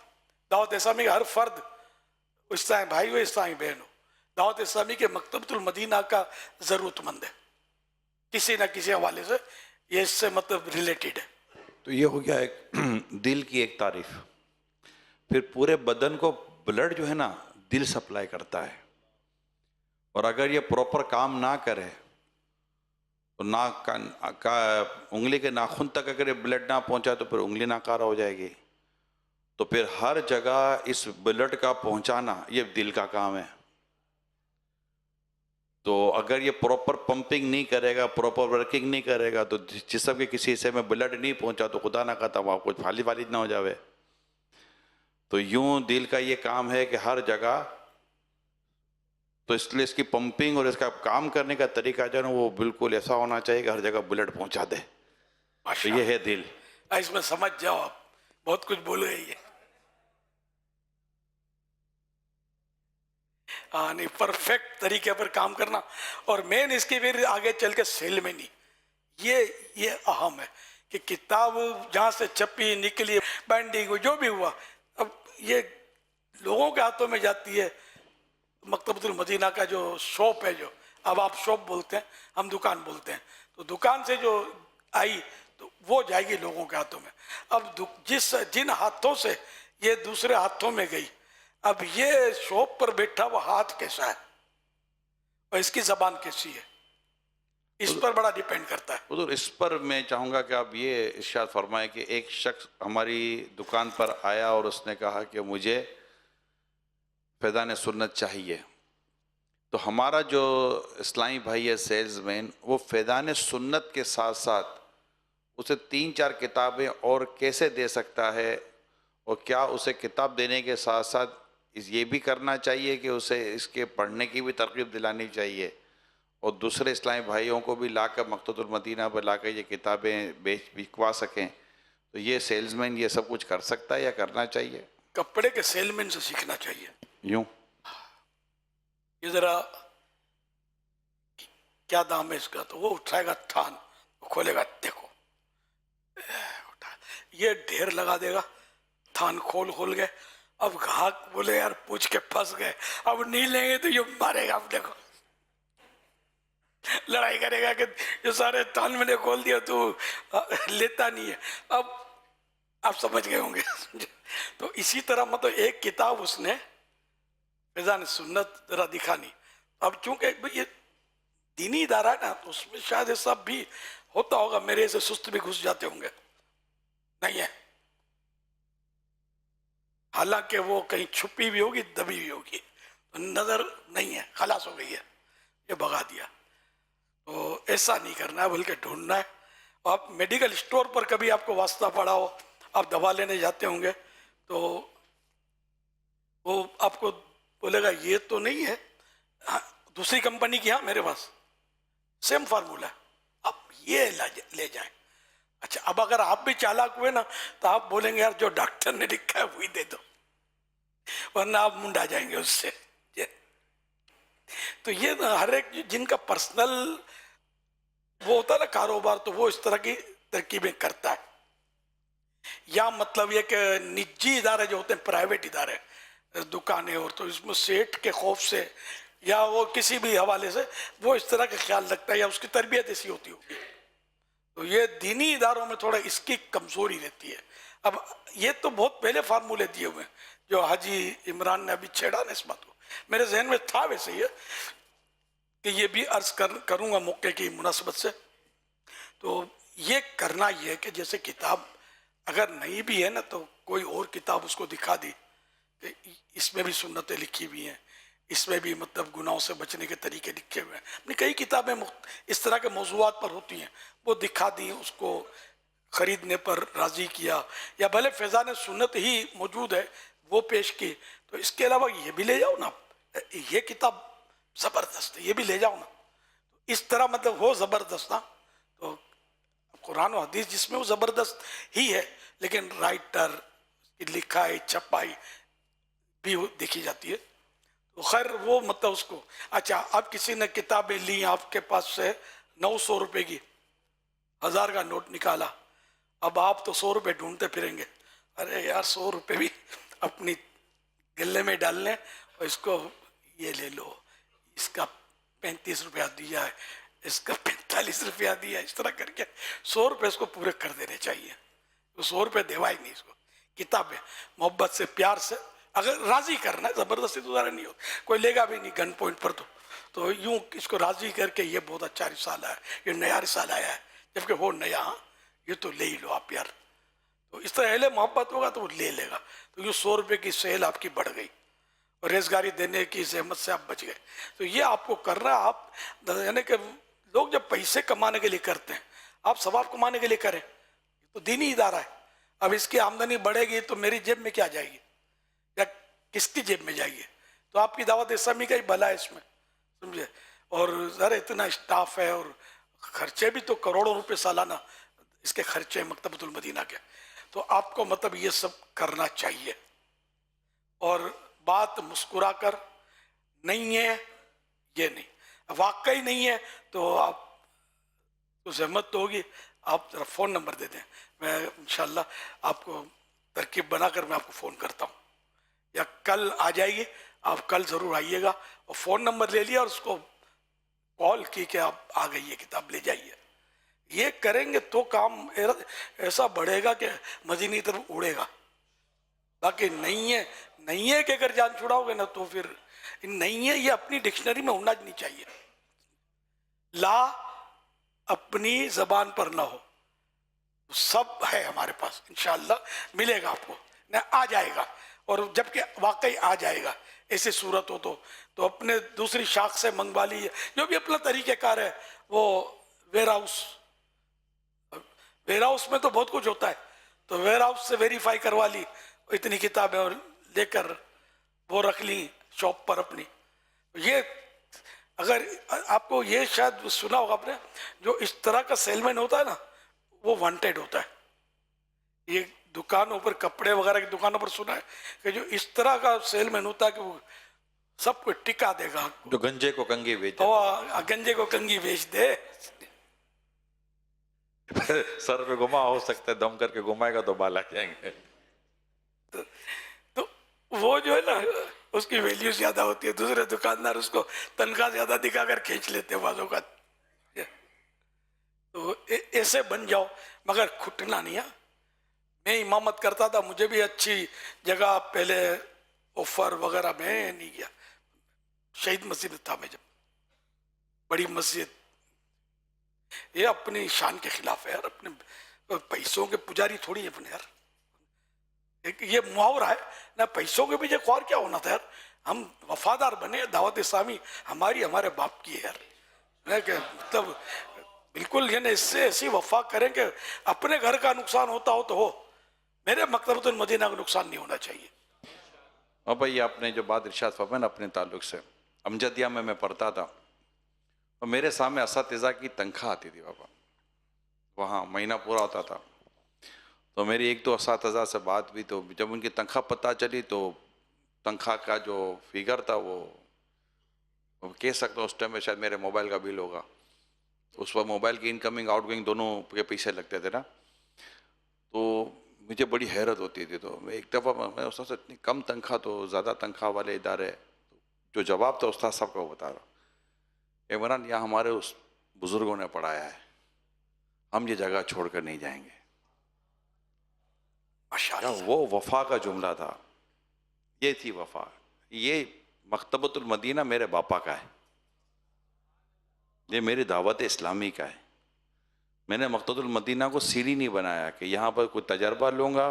دعوت اسلامی کا ہر فرد, اس طرح بھائی ہو اس طرح بہن ہو, دعوت اسلامی کے مکتبۃ المدینہ کا ضرورت مند ہے کسی نہ کسی حوالے سے, یہ اس سے مطلب ریلیٹڈ ہے. تو یہ ہو گیا ایک دل کی ایک تعریف. پھر پورے بدن کو بلڈ جو ہے نا دل سپلائی کرتا ہے, اور اگر یہ پراپر کام نہ کرے تو ناک انگلی کے ناخن تک اگر یہ بلڈ نہ پہنچا تو پھر انگلی ناکارہ ہو جائے گی. تو پھر ہر جگہ اس بلڈ کا پہنچانا یہ دل کا کام ہے. تو اگر یہ پراپر پمپنگ نہیں کرے گا, پراپر ورکنگ نہیں کرے گا, تو جسم کے کسی حصے میں بلڈ نہیں پہنچا تو خدا نہ خواستہ وہاں کچھ فالج نہ ہو جاوے. تو یوں دل کا یہ کام ہے کہ ہر جگہ تو اس لیے اس کی پمپنگ اور اس کا کام کرنے کا طریقہ جو ہے نا وہ بالکل ایسا ہونا چاہیے کہ ہر جگہ بلٹ پہنچا دے. تو یہ ہے دل. اس میں سمجھ جاؤ آپ بہت کچھ بول رہے ہیں. نہیں پرفیکٹ طریقے پر کام کرنا اور مین اس کی پھر آگے چل کے سیل میں نہیں. یہ اہم ہے کہ کتاب جہاں سے چھپی نکلی بائنڈنگ جو بھی ہوا اب یہ لوگوں کے ہاتھوں میں جاتی ہے. مکتبۃ المدینہ کا جو شاپ ہے جو اب آپ شاپ بولتے ہیں ہم دکان بولتے ہیں تو دکان سے جو آئی تو وہ جائے گی لوگوں کے ہاتھوں میں. اب جن ہاتھوں سے یہ دوسرے ہاتھوں میں گئی اب یہ شاپ پر بیٹھا وہ ہاتھ کیسا ہے اور اس کی زبان کیسی ہے اس پر بڑا ڈیپینڈ کرتا ہے. حضور اس پر میں چاہوں گا کہ آپ یہ ارشاد فرمائیں کہ ایک شخص ہماری دکان پر آیا اور اس نے کہا کہ مجھے فیضان سنت چاہیے. تو ہمارا جو اسلامی بھائی ہے سیلز مین وہ فیضان سنت کے ساتھ ساتھ اسے 3-4 کتابیں اور کیسے دے سکتا ہے اور کیا اسے کتاب دینے کے ساتھ ساتھ یہ بھی کرنا چاہیے کہ اسے اس کے پڑھنے کی بھی ترغیب دلانی چاہیے اور دوسرے اسلامی بھائیوں کو بھی لا کر مکتبۃ المدینہ پر لا کر یہ کتابیں بکوا سکیں. تو یہ سیلز مین یہ سب کچھ کر سکتا ہے یا کرنا چاہیے؟ کپڑے کے سیل مین سے سیکھنا چاہیے. یوں یہ ذرا کیا دام ہے اس کا تو وہ اٹھائے گا تھان کھولے گا دیکھو یہ ڈھیر لگا دے گا تھان کھول گئے. اب گاہک بولے یار پوچھ کے پھنس گئے اب نہیں لیں گے تو یہ مارے گا. اب دیکھو لڑائی کرے گا کہ یہ سارے تھان میں نے کھول دیا تو لیتا نہیں ہے. اب آپ سمجھ گئے ہوں گے. تو اسی طرح مطلب ایک کتاب اس نے فیضان سنت ذرا دکھا نہیں. اب چونکہ یہ دینی ادارہ ہے نا تو اس میں شاید یہ سب بھی ہوتا ہوگا. میرے سے سست بھی گھس جاتے ہوں گے نہیں ہے حالانکہ وہ کہیں چھپی بھی ہوگی دبی بھی ہوگی نظر نہیں ہے خلاص ہو گئی ہے یہ بھگا دیا. تو ایسا نہیں کرنا ہے بلکہ ڈھونڈنا ہے. آپ میڈیکل اسٹور پر کبھی آپ کو واسطہ پڑا ہو آپ دوا لینے جاتے ہوں گے تو وہ آپ کو بولے گا یہ تو نہیں ہے دوسری کمپنی کی ہاں میرے پاس سیم فارمولا آپ یہ لے جائیں. اچھا اب اگر آپ بھی چالاک ہوئے نا تو آپ بولیں گے یار جو ڈاکٹر نے لکھا ہے وہی دے دو ورنہ آپ منڈا جائیں گے اس سے. تو یہ ہر ایک جن کا پرسنل وہ ہوتا ہے نا کاروبار تو وہ اس طرح کی ترکیبیں کرتا ہے. یا مطلب یہ کہ نجی ادارے جو ہوتے ہیں پرائیویٹ ادارے دکانیں اور تو اس میں سیٹ کے خوف سے یا وہ کسی بھی حوالے سے وہ اس طرح کا خیال رکھتا ہے یا اس کی تربیت ایسی ہوتی ہوگی. تو یہ دینی اداروں میں تھوڑا اس کی کمزوری رہتی ہے. اب یہ تو بہت پہلے فارمولے دیے ہوئے ہیں جو حاجی عمران نے ابھی چھیڑا نا اس بات کو میرے ذہن میں تھا ویسے ہی کہ یہ بھی عرض کروں گا موقع کی مناسبت سے. تو یہ کرنا یہ ہے کہ جیسے کتاب اگر نہیں بھی ہے نا تو کوئی اور کتاب اس کو دکھا دی کہ اس میں بھی سنتیں لکھی ہوئی ہیں اس میں بھی مطلب گناہوں سے بچنے کے طریقے لکھے ہوئے ہیں. اپنی کئی کتابیں اس طرح کے موضوعات پر ہوتی ہیں وہ دکھا دی اس کو خریدنے پر راضی کیا یا بھلے فیضان سنت ہی موجود ہے وہ پیش کی. تو اس کے علاوہ یہ بھی لے جاؤ نا یہ کتاب زبردست ہے یہ بھی لے جاؤ نا. اس طرح مطلب ہو زبردست نا تو قرآن و حدیث جس میں وہ زبردست ہی ہے لیکن رائٹر لکھائی چھپائی بھی دیکھی جاتی ہے. تو خیر وہ مطلب اس کو اچھا اب کسی نے کتابیں لی آپ کے پاس سے 900 روپے کی 1000 کا نوٹ نکالا اب آپ تو 100 روپے ڈھونڈتے پھریں گے. ارے یار 100 روپے بھی اپنی گلے میں ڈال لیں اور اس کو یہ لے لو اس کا 35 روپیہ دیا ہے اس کا 45 روپیہ دیا ہے اس طرح کر کے 100 روپے اس کو پورے کر دینے چاہیے. 100 روپے دیوا ہی نہیں اس کو. کتابیں محبت سے پیار سے اگر راضی کرنا ہے زبردستی تو ذرا نہیں ہو کوئی لے گا بھی نہیں گن پوائنٹ پر تو یوں اس کو راضی کر کے یہ بہت اچھا رسالہ ہے یہ نیا رسالہ آیا ہے جبکہ وہ نیا یہ تو لے ہی لو آپ یار. تو اس طرح اہل محبت ہوگا تو وہ لے لے گا. تو یہ 100 روپے کی سیل آپ کی بڑھ گئی اور ریزگاری دینے کی زحمت سے آپ بچ گئے. تو یہ آپ کو کرنا آپ یعنی کہ لوگ جب پیسے کمانے کے لیے کرتے ہیں آپ ثواب کمانے کے لیے کریں تو دینی ادارہ ہے. اب اس کی آمدنی بڑھے گی تو میری جیب میں کیا جائے گی یا کس کی جیب میں جائے گی. تو آپ کی دعوت اسلامی کا ہی بھلا ہے اس میں سمجھے. اور ذرا اتنا اسٹاف ہے اور خرچے بھی تو کروڑوں روپے سالانہ اس کے خرچے مکتبۃ المدینہ کے. تو آپ کو مطلب یہ سب کرنا چاہیے. اور بات مسکرا کر نہیں ہے یہ نہیں, واقعی نہیں ہے تو آپ کو زحمت تو ہوگی, آپ ذرا فون نمبر دے دیں, میں انشاءاللہ آپ کو ترکیب بنا کر میں آپ کو فون کرتا ہوں, یا کل آ جائے گی, آپ کل ضرور آئیے گا اور فون نمبر لے لیا اور اس کو کال کی کہ آپ آ گئی یہ کتاب لے جائیے. یہ کریں گے تو کام ایسا بڑھے گا کہ مدینی طرف اڑے گا. باقی نہیں ہے کہ اگر جان چھڑاؤ گے نا تو پھر نہیں ہے یہ اپنی ڈکشنری میں ہونا نہیں چاہیے. لا اپنی زبان پر نہ ہو, سب ہے ہمارے پاس, انشاءاللہ ملے گا آپ کو, نہ آ جائے گا. اور جب کہ واقعی آ جائے گا ایسی صورت ہو تو اپنے دوسری شاخ سے منگوا لیجیے. جو بھی اپنا طریقہ کار ہے وہ ویئر ہاؤس میں تو بہت کچھ ہوتا ہے, تو ویئر ہاؤس سے ویریفائی کروا لی, اتنی کتابیں اور لے کر وہ رکھ لی شاپ پر اپنی. یہ اگر آپ کو یہ شاید سنا ہوگا آپ نے, جو اس طرح کا سیل مین ہوتا ہے نا وہ وانٹیڈ ہوتا ہے. یہ دکانوں پر کپڑے وغیرہ کی دکانوں پر سنا ہے کہ جو اس طرح کا سیل مین ہوتا ہے کہ وہ سب کو ٹکا دے گا, جو گنجے کو کنگھی بیچ دے, گنجے کو کنگھی بیچ دے. سر پہ گھما ہو سکتا ہے, دم کر کے گھمائے گا تو بال آ جائیں گے. تو وہ جو ہے نا اس کی ویلیو زیادہ ہوتی ہے, دوسرے دکاندار اس کو تنخواہ زیادہ دکھا کر کھینچ لیتے ہیں بعض اوقات. تو ایسے بن جاؤ مگر کھٹنا نہیں ہے. میں امامت کرتا تھا, مجھے بھی اچھی جگہ پہلے آفر وغیرہ میں نہیں گیا. شہید مسجد تھا میں جب, بڑی مسجد, یہ اپنی شان کے خلاف ہے یار, اپنے پیسوں کے پجاری تھوڑی ہے اپنے یار. یہ محاورہ ہے نہ, پیسوں کے پیچھے خوار کیا ہونا تھا یار. ہم وفادار بنے, دعوت اسلامی ہمارے باپ کی ہے یار. کہ مطلب بالکل یعنی اس سے ایسی وفا کریں کہ اپنے گھر کا نقصان ہوتا ہو تو ہو, میرے مکتبۃ المدینہ کا نقصان نہیں ہونا چاہیے. اور بھائی آپ نے جو بات ارشاد فرمایا نا اپنے تعلق سے, امجدیہ میں پڑھتا تھا اور میرے سامنے اساتذہ کی تنخواہ آتی تھی بابا, وہاں مہینہ پورا ہوتا تھا. تو میری ایک دو اساتذہ سے بات بھی, تو جب ان کی تنخواہ پتہ چلی تو تنخواہ کا جو فگر تھا وہ کہہ سکتا ہوں اس ٹائم میں شاید میرے موبائل کا بل ہوگا. اس وقت موبائل کی انکمنگ آؤٹ گوئنگ دونوں کے پیسے لگتے تھے نا, تو مجھے بڑی حیرت ہوتی تھی. تو میں ایک دفعہ میں استاد سے اتنی کم تنخواہ تو زیادہ تنخواہ والے ادارے, جو جواب تھا استاد صاحب کو بتا رہا, عمران یہاں ہمارے اس بزرگوں نے پڑھایا ہے, ہم یہ جگہ چھوڑ کر نہیں جائیں گے. وہ وفا کا جملہ تھا, یہ تھی وفا. یہ مکتبۃ المدینہ میرے باپا کا ہے, یہ میری دعوت اسلامی کا ہے. میں نے مکتبۃ المدینہ کو سیڑھی نہیں بنایا کہ یہاں پر کوئی تجربہ لوں گا,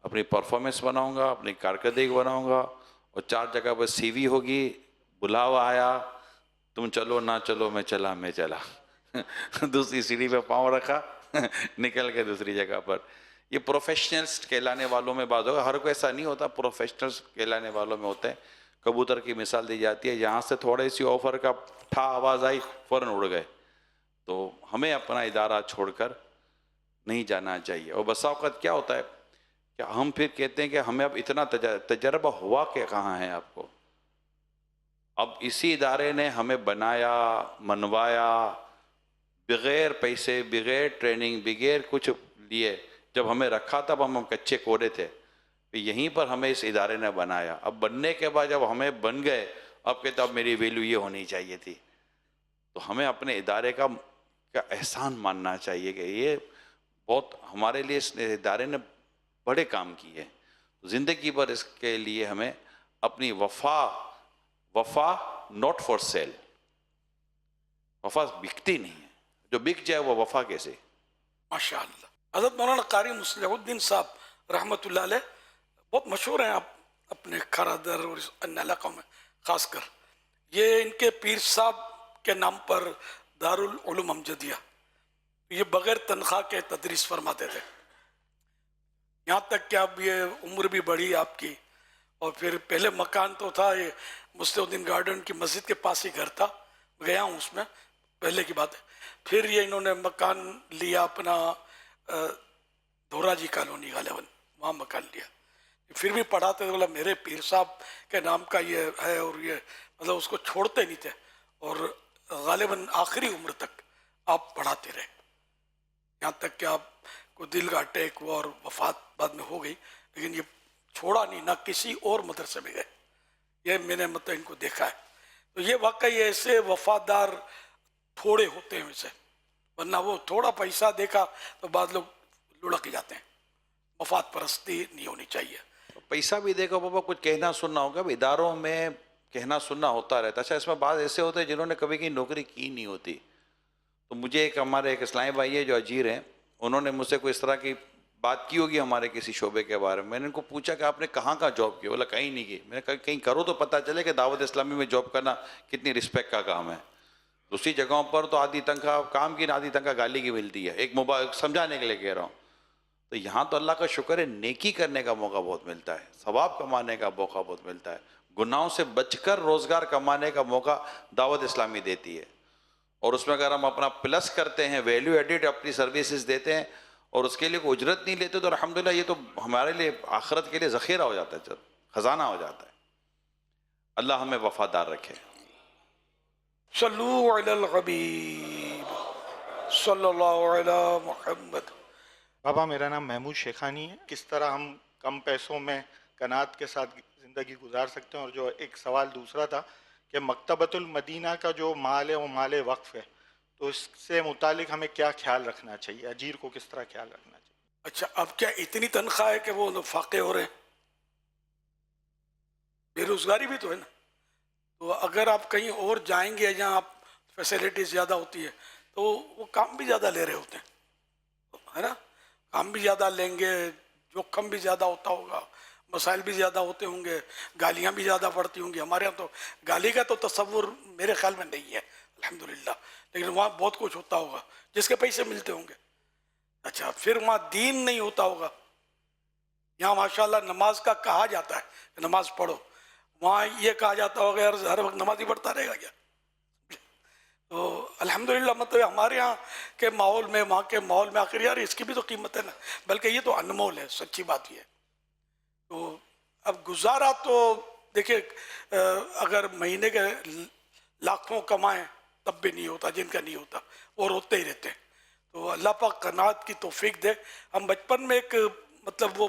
اپنی پرفارمنس بناؤں گا, اپنی کارکردگی بناؤں گا, اور 4 جگہ پر سی وی ہوگی, بلاوا آیا تم چلو نہ چلو, میں چلا دوسری سیڑھی پہ پاؤں رکھا, نکل کے دوسری جگہ پر. یہ پروفیشنلز کہلانے والوں میں بات ہوگا, ہر کوئی ایسا نہیں ہوتا. پروفیشنلز کہلانے والوں میں ہوتے ہیں. کبوتر کی مثال دی جاتی ہے, یہاں سے تھوڑی سی آفر کا ٹھا آواز آئی فوراً اڑ گئے. تو ہمیں اپنا ادارہ چھوڑ کر نہیں جانا چاہیے. اور بسا اوقات کیا ہوتا ہے کہ ہم پھر کہتے ہیں کہ ہمیں اب اتنا تجربہ ہوا کہ کہاں ہے آپ کو. اب اسی ادارے نے ہمیں بنایا, منوایا, بغیر پیسے, بغیر ٹریننگ, بغیر کچھ لیے. جب ہمیں رکھا تب ہم کچے کورے تھے, یہیں پر ہمیں اس ادارے نے بنایا. اب بننے کے بعد جب ہمیں بن گئے, اب کہتے اب میری ویلیو یہ ہونی چاہیے تھی. تو ہمیں اپنے ادارے کا احسان ماننا چاہیے کہ یہ بہت ہمارے لیے اس ادارے نے بڑے کام کیے. زندگی پر اس کے لیے ہمیں اپنی وفا ناٹ فار سیل, وفا بکتی نہیں ہے, جو بک جائے وہ وفا کیسے. ماشاء اللہ. حضرت مولانا قاری مصلح الدین صاحب رحمۃ اللہ علیہ بہت مشہور ہیں آپ اپنے کھارادر اور ان علاقوں میں خاص کر. یہ ان کے پیر صاحب کے نام پر دارالعلوم امجدیہ, یہ بغیر تنخواہ کے تدریس فرماتے تھے. یہاں تک کہ اب یہ عمر بھی بڑھی آپ کی, اور پھر پہلے مکان تو تھا یہ مستودین گارڈن کی مسجد کے پاس ہی گھر تھا, گیا ہوں اس میں, پہلے کی بات ہے. پھر یہ انہوں نے مکان لیا اپنا دھورا جی کالونی غالباً, وہاں مکان لیا. پھر بھی پڑھاتے تھے, بولا میرے پیر صاحب کے نام کا یہ ہے, اور یہ مطلب اس کو چھوڑتے نہیں تھے, اور غالباً آخری عمر تک آپ پڑھاتے رہے, یہاں تک کہ آپ کو دل کا اٹیک ہوا اور وفات بعد میں ہو گئی, لیکن یہ چھوڑا نہیں, نہ کسی اور مدرسے میں گئے. یہ میں نے مطلب ان کو دیکھا ہے. تو یہ واقعی ایسے وفادار تھوڑے ہوتے ہیں ویسے, ورنہ وہ تھوڑا پیسہ دیکھا تو بعض لوگ لڑک جاتے ہیں. مفاد پرستی نہیں ہونی چاہیے. پیسہ بھی دے گا بابا, کچھ کہنا سننا ہوگا. اداروں میں کہنا سننا ہوتا رہتا ہے. اچھا, اس میں بعض ایسے ہوتے ہیں جنہوں نے کبھی کہیں نوکری کی نہیں ہوتی. تو مجھے ایک ہمارے ایک اسلامی بھائی ہے جو اجیر ہیں, انہوں نے مجھ سے کوئی اس طرح کی بات کی ہوگی ہمارے کسی شعبے کے بارے میں. میں نے ان کو پوچھا کہ آپ نے کہاں کا جاب کیا؟ بولا کہیں نہیں کی. میں نے کہا کہیں کرو تو پتہ چلے کہ دعوت اسلامی میں جاب کرنا کتنی رسپیکٹ کا کام ہے. دوسری جگہوں پر تو آدھی تنخواہ کام کی, آدھی تنخواہ گالی کی ملتی ہے. ایک سمجھانے کے لیے کہہ رہا ہوں. تو یہاں تو اللہ کا شکر ہے, نیکی کرنے کا موقع بہت ملتا ہے, ثواب کمانے کا موقع بہت ملتا ہے. گناہوں سے بچ کر روزگار کمانے کا موقع دعوت اسلامی دیتی ہے. اور اس میں اگر ہم اپنا پلس کرتے ہیں, ویلیو ایڈیڈ اپنی سروسز دیتے ہیں, اور اس کے لیے کوئی اجرت نہیں لیتے, تو الحمدللہ یہ تو ہمارے لیے آخرت کے لیے ذخیرہ ہو جاتا ہے, خزانہ ہو جاتا ہے. اللہ ہمیں وفادار رکھے. صلو علی الحبیب صلی اللہ علی محمد. بابا میرا نام محمود شیخانی ہے. کس طرح ہم کم پیسوں میں قناعت کے ساتھ زندگی گزار سکتے ہیں؟ اور جو ایک سوال دوسرا تھا کہ مکتبۃ المدینہ کا جو مال ہے وہ مال وقف ہے, تو اس سے متعلق ہمیں کیا خیال رکھنا چاہیے؟ اجیر کو کس طرح خیال رکھنا چاہیے؟ اچھا, اب کیا اتنی تنخواہ ہے کہ وہ فاقے ہو رہے ہیں؟ بے روزگاری بھی تو ہے نا. تو اگر آپ کہیں اور جائیں گے جہاں آپ فیسلٹیز زیادہ ہوتی ہے, تو وہ کام بھی زیادہ لے رہے ہوتے ہیں, ہے نا. کام بھی زیادہ لیں گے, جوخم بھی زیادہ ہوتا ہوگا, مسائل بھی زیادہ ہوتے ہوں گے, گالیاں بھی زیادہ پڑتی ہوں گی. ہمارے یہاں تو گالی کا تو تصور میرے خیال میں نہیں ہے الحمدللہ, لیکن وہاں بہت کچھ ہوتا ہوگا جس کے پیسے ملتے ہوں گے. اچھا, پھر وہاں دین نہیں ہوتا ہوگا. یہاں ماشاءاللہ نماز کا کہا جاتا ہے کہ نماز پڑھو, وہاں یہ کہا جاتا ہوگا یار ہر وقت نماز ہی پڑھتا رہے گا کیا؟ تو الحمدللہ مطلب ہمارے یہاں کے ماحول میں, وہاں کے ماحول میں آخر یار اس کی بھی تو قیمت ہے نا, بلکہ یہ تو انمول ہے, سچی بات یہ ہے. تو اب گزارا تو دیکھیں, اگر مہینے کے لاکھوں کمائیں تب بھی نہیں ہوتا, جن کا نہیں ہوتا وہ روتے ہی رہتے ہیں. تو اللہ پاک قناعت کی توفیق دے. ہم بچپن میں ایک مطلب وہ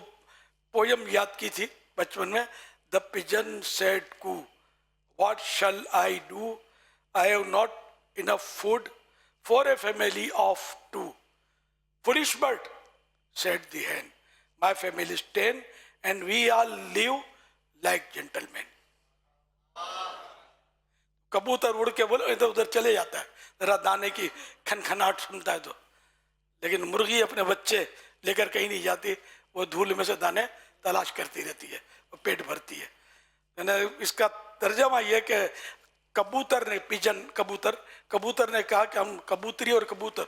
پویم یاد کی تھی بچپن میں, The pigeon said coo, what shall I do? I have not enough food for a family of 2. Foolish bird, said the hen, my family is 10 and we all live like gentlemen. کبوتر اڑ کے بولو ادھر ادھر چلے جاتا ہے, ذرا دانے کی کھنکھناہٹ سنتا ہے تو, لیکن مرغی اپنے بچے لے کر کہیں نہیں جاتی, وہ دھول میں سے دانے تلاش کرتی رہتی ہے, وہ پیٹ بھرتی ہے. اس کا ترجمہ یہ کہ کبوتر نے, پیجن کبوتر نے کہا کہ ہم کبوتری اور کبوتر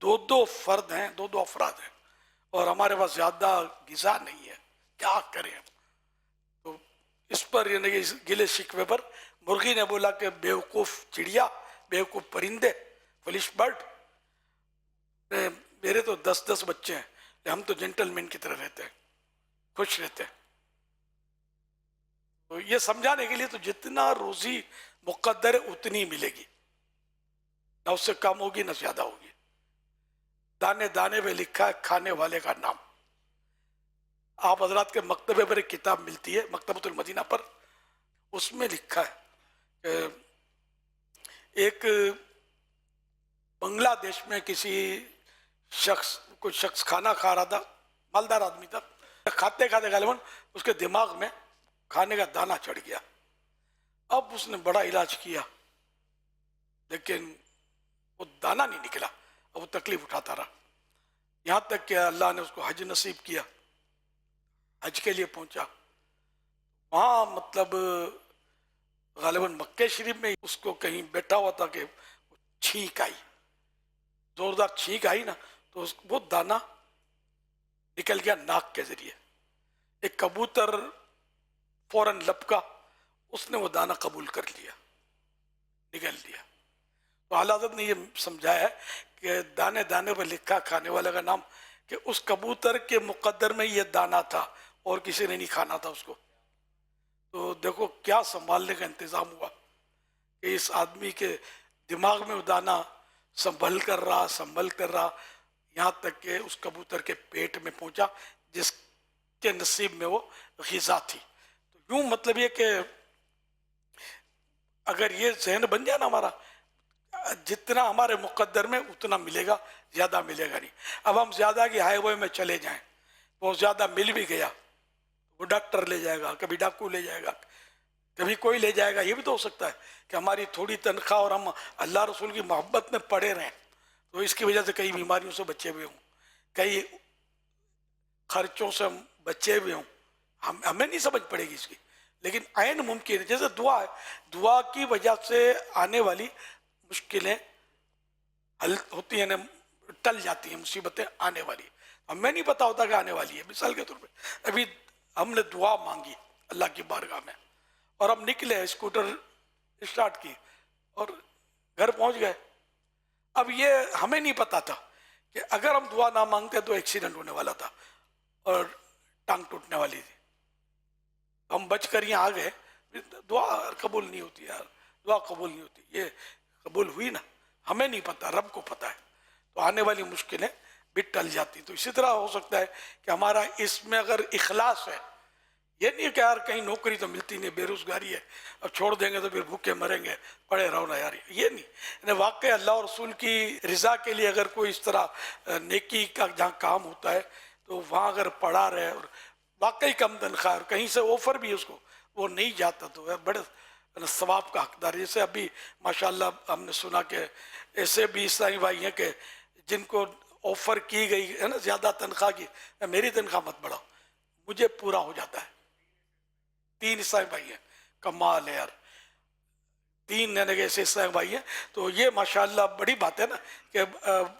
دو فرد ہیں, دو افراد ہیں, اور ہمارے پاس زیادہ غذا نہیں ہے, کیا کریں؟ تو اس پر یعنی اس گلے شکوے پر مرغی نے بولا کہ بیوقوف چڑیا, بیوقوف پرندے, فلش برڈ, میرے تو 10 بچے ہیں, ہم تو جینٹل مین کی طرح رہتے ہیں, خوش رہتے ہیں. تو یہ سمجھانے کے لیے تو جتنا روزی مقدر ہے اتنی ملے گی, نہ اس سے کم ہوگی نہ زیادہ ہوگی. دانے دانے پہ لکھا ہے کھانے والے کا نام. آپ حضرات کے مکتبے پر ایک کتاب ملتی ہے مکتبۃ المدینہ پر, اس میں لکھا ہے کہ ایک بنگلہ دیش میں کوئی شخص کھانا کھا رہا تھا, مالدار آدمی تھا. کھاتے کھاتے غالباً اس کے دماغ میں کھانے کا دانہ چڑھ گیا. اب اس نے بڑا علاج کیا لیکن وہ دانہ نہیں نکلا, اب وہ تکلیف اٹھاتا رہا, یہاں تک کہ اللہ نے اس کو حج نصیب کیا, حج کے لیے پہنچا. وہاں مطلب غالباً مکہ شریف میں اس کو کہیں بیٹھا ہوا تھا کہ چھینک آئی, زوردار چھینک آئی نا, تو وہ دانہ نکل گیا ناک کے ذریعے. ایک کبوتر فوراً لپکا, اس نے وہ دانہ قبول کر لیا, نگل لیا. تو اعلیٰ حضرت نے یہ سمجھایا ہے کہ دانے دانے پر لکھا کھانے والے کا نام, کہ اس کبوتر کے مقدر میں یہ دانہ تھا اور کسی نے نہیں کھانا تھا اس کو. تو دیکھو کیا سنبھالنے کا انتظام ہوا کہ اس آدمی کے دماغ میں وہ دانہ سنبھل کر رہا یہاں تک کہ اس کبوتر کے پیٹ میں پہنچا جس کے نصیب میں وہ غذا تھی. تو یوں مطلب یہ کہ اگر یہ ذہن بن جائے نا ہمارا, جتنا ہمارے مقدر میں اتنا ملے گا, زیادہ ملے گا نہیں. اب ہم زیادہ کی ہائی وے میں چلے جائیں, وہ زیادہ مل بھی گیا, وہ ڈاکٹر لے جائے گا, کبھی ڈاکو لے جائے گا, کبھی کوئی لے جائے گا. یہ بھی تو ہو سکتا ہے کہ ہماری تھوڑی تنخواہ اور ہم اللہ رسول کی محبت میں پڑے رہیں, تو اس کی وجہ سے کئی بیماریوں سے بچے ہوئے ہوں, کئی خرچوں سے ہم بچے ہوئے ہوں. ہمیں نہیں سمجھ پڑے گی اس کی, لیکن عین ممکن ہے. جیسے دعا ہے, دعا کی وجہ سے آنے والی مشکلیں حل ہوتی ہیں, ٹل جاتی ہیں مصیبتیں آنے والی. ہمیں نہیں پتا ہوتا کہ آنے والی ہے. مثال کے طور پہ ابھی ہم نے دعا مانگی اللہ کی بارگاہ میں, اور ہم نکلے, اسکوٹر اسٹارٹ کی اور گھر پہنچ گئے. اب یہ ہمیں نہیں پتا تھا کہ اگر ہم دعا نہ مانگتے تو ایکسیڈنٹ ہونے والا تھا اور ٹانگ ٹوٹنے والی تھی. ہم بچ کر یہاں آ گئے. دعا قبول نہیں ہوتی یار, دعا قبول نہیں ہوتی. یہ قبول ہوئی نا, ہمیں نہیں پتا, رب کو پتا ہے. تو آنے والی مشکلیں بھی ٹل جاتی. تو اسی طرح ہو سکتا ہے کہ ہمارا اس میں اگر اخلاص ہے, یہ نہیں کہ یار کہیں نوکری تو ملتی نہیں, بے روزگاری ہے, اب چھوڑ دیں گے تو پھر بھوکے مریں گے, پڑے رہو نا یار, یہ نہیں. یعنی واقعی اللہ اور رسول کی رضا کے لیے اگر کوئی اس طرح نیکی کا جہاں کام ہوتا ہے تو وہاں اگر پڑا رہے اور واقعی کم تنخواہ اور کہیں سے آفر بھی اس کو وہ نہیں جاتا تو بڑے ثواب کا حقدار. جیسے ابھی ماشاءاللہ ہم نے سنا کہ ایسے بھی اسلامی بھائی ہیں کہ جن کو آفر کی گئی ہے نا زیادہ تنخواہ کی, میری تنخواہ مت بڑھاؤ, مجھے پورا ہو جاتا ہے. 3 اسلامی بھائی ہیں, کمال ہے یار, 3 ایسے اسلامی بھائی ہیں. تو یہ ماشاءاللہ بڑی بات ہے نا کہ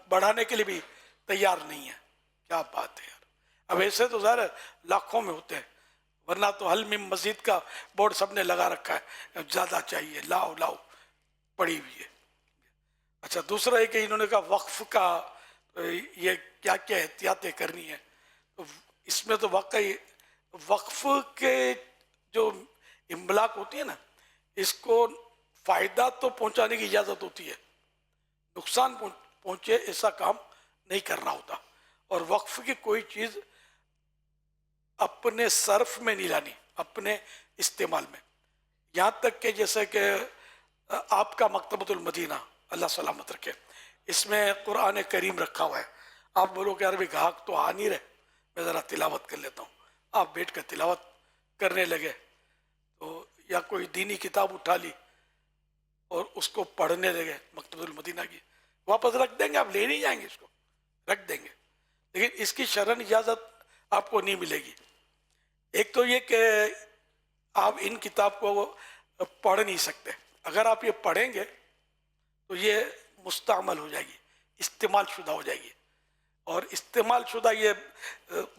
بڑھانے کے لیے بھی تیار نہیں ہے. کیا بات ہے یار. اب ایسے تو ظاہر لاکھوں میں ہوتے ہیں, ورنہ تو حل میں مزید کا بورڈ سب نے لگا رکھا ہے, زیادہ چاہیے لاؤ لاؤ, پڑی ہوئی ہے. اچھا, دوسرا ہے کہ انہوں نے کہا وقف کا یہ کیا کیا احتیاطیں کرنی ہے. تو اس میں تو واقعی وقف کے جو املاک ہوتی ہے نا, اس کو فائدہ تو پہنچانے کی اجازت ہوتی ہے, نقصان پہنچے ایسا کام نہیں کرنا ہوتا. اور وقف کی کوئی چیز اپنے صرف میں نہیں لانی, اپنے استعمال میں. یہاں تک کہ جیسے کہ آپ کا مکتبۃ المدینہ اللہ سلامت رکھے, اس میں قرآن کریم رکھا ہوا ہے. آپ بولو کہ عربی گاہک تو آ نہیں رہے, میں ذرا تلاوت کر لیتا ہوں. آپ بیٹھ کر تلاوت کرنے لگے تو یا کوئی دینی کتاب اٹھا لی اور اس کو پڑھنے لگے مکتبۃ المدینہ کی, واپس رکھ دیں گے, آپ لے نہیں جائیں گے, اس کو رکھ دیں گے, لیکن اس کی شرعن اجازت آپ کو نہیں ملے گی. ایک تو یہ کہ آپ ان کتاب کو پڑھ نہیں سکتے. اگر آپ یہ پڑھیں گے تو یہ مستعمل ہو جائے گی, استعمال شدہ ہو جائے گی. اور استعمال شدہ یہ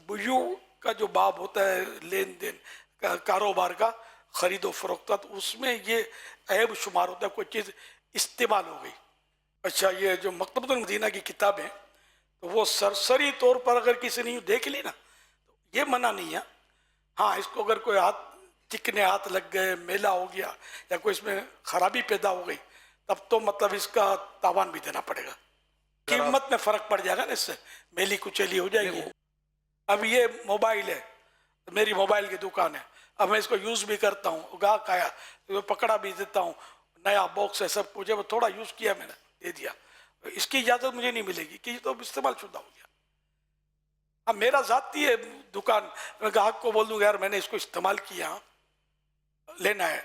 بیوع کا جو باب ہوتا ہے, لین دین کاروبار کا, خرید و فروخت کا, تو اس میں یہ عیب شمار ہوتا ہے, کوئی چیز استعمال ہو گئی. اچھا, یہ جو مکتبۃ المدینہ کی کتاب ہے تو وہ سرسری طور پر اگر کسی نے دیکھ لی نا تو یہ منع نہیں ہے. ہاں, اس کو اگر کوئی ہاتھ چکنے ہاتھ لگ گئے, میلا ہو گیا یا کوئی اس میں خرابی پیدا ہو گئی, تب تو مطلب اس کا تاوان بھی دینا پڑے گا. قیمت میں فرق پڑ جائے گا نا, اس سے میلی کچیلی ہو جائے گی. اب یہ موبائل ہے, میری موبائل کی دکان ہے, اب میں اس کو یوز بھی کرتا ہوں, گاہک آیا تو پکڑا بھی دیتا ہوں, نیا باکس ہے سب کچھ ہے, وہ تھوڑا یوز کیا میں نے دے دیا, اس کی اجازت مجھے نہیں ملے گی کہ یہ تو استعمال شدہ ہو گیا. اب میرا ذاتی ہے دکان, میں گاہک کو بول دوں گا یار میں نے اس کو استعمال کیا, لینا ہے,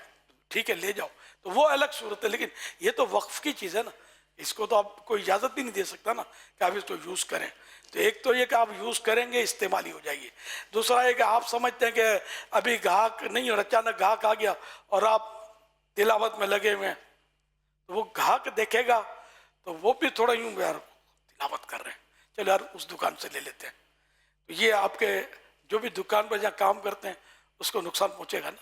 ٹھیک ہے لے جاؤ, تو وہ الگ صورت ہے. لیکن یہ تو وقف کی چیز ہے نا, اس کو تو آپ کوئی اجازت بھی نہیں دے سکتا نا کہ آپ اس کو یوز کریں. تو ایک تو یہ کہ آپ یوز کریں گے استعمال ہی ہو جائے گی. دوسرا یہ کہ آپ سمجھتے ہیں کہ ابھی گاہک نہیں, اور اچانک گاہک آ گیا اور آپ تلاوت میں لگے ہوئے ہیں, تو وہ گاہک دیکھے گا تو وہ بھی تھوڑا یوں یار تلاوت کر رہے ہیں, چلو یار اس دکان سے لے لیتے ہیں. تو یہ آپ کے جو بھی دکان پر جہاں کام کرتے ہیں اس کو نقصان پہنچے گا نا.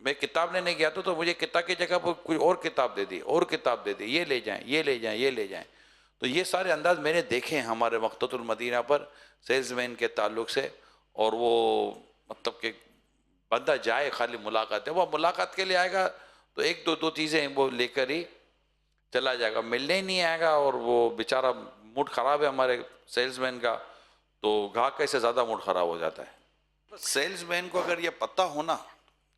میں کتاب لینے گیا تو مجھے کتاب کی جگہ پر کوئی اور کتاب دے دی، اور کتاب دے دی، یہ لے جائیں، یہ لے جائیں، یہ لے جائیں. تو یہ سارے انداز میں نے دیکھے ہیں ہمارے مقتبۃ المدینہ پر سیلز مین کے تعلق سے. اور وہ مطلب کہ بندہ جائے خالی ملاقات ہے، وہ ملاقات کے لیے آئے گا تو ایک دو چیزیں وہ لے کر ہی چلا جائے گا، ملنے ہی نہیں آئے گا. اور وہ بیچارہ موڈ خراب ہے ہمارے سیلز مین کا، تو گاہک سے زیادہ موڈ خراب ہو جاتا ہے. سیلز مین کو اگر یہ پتہ ہونا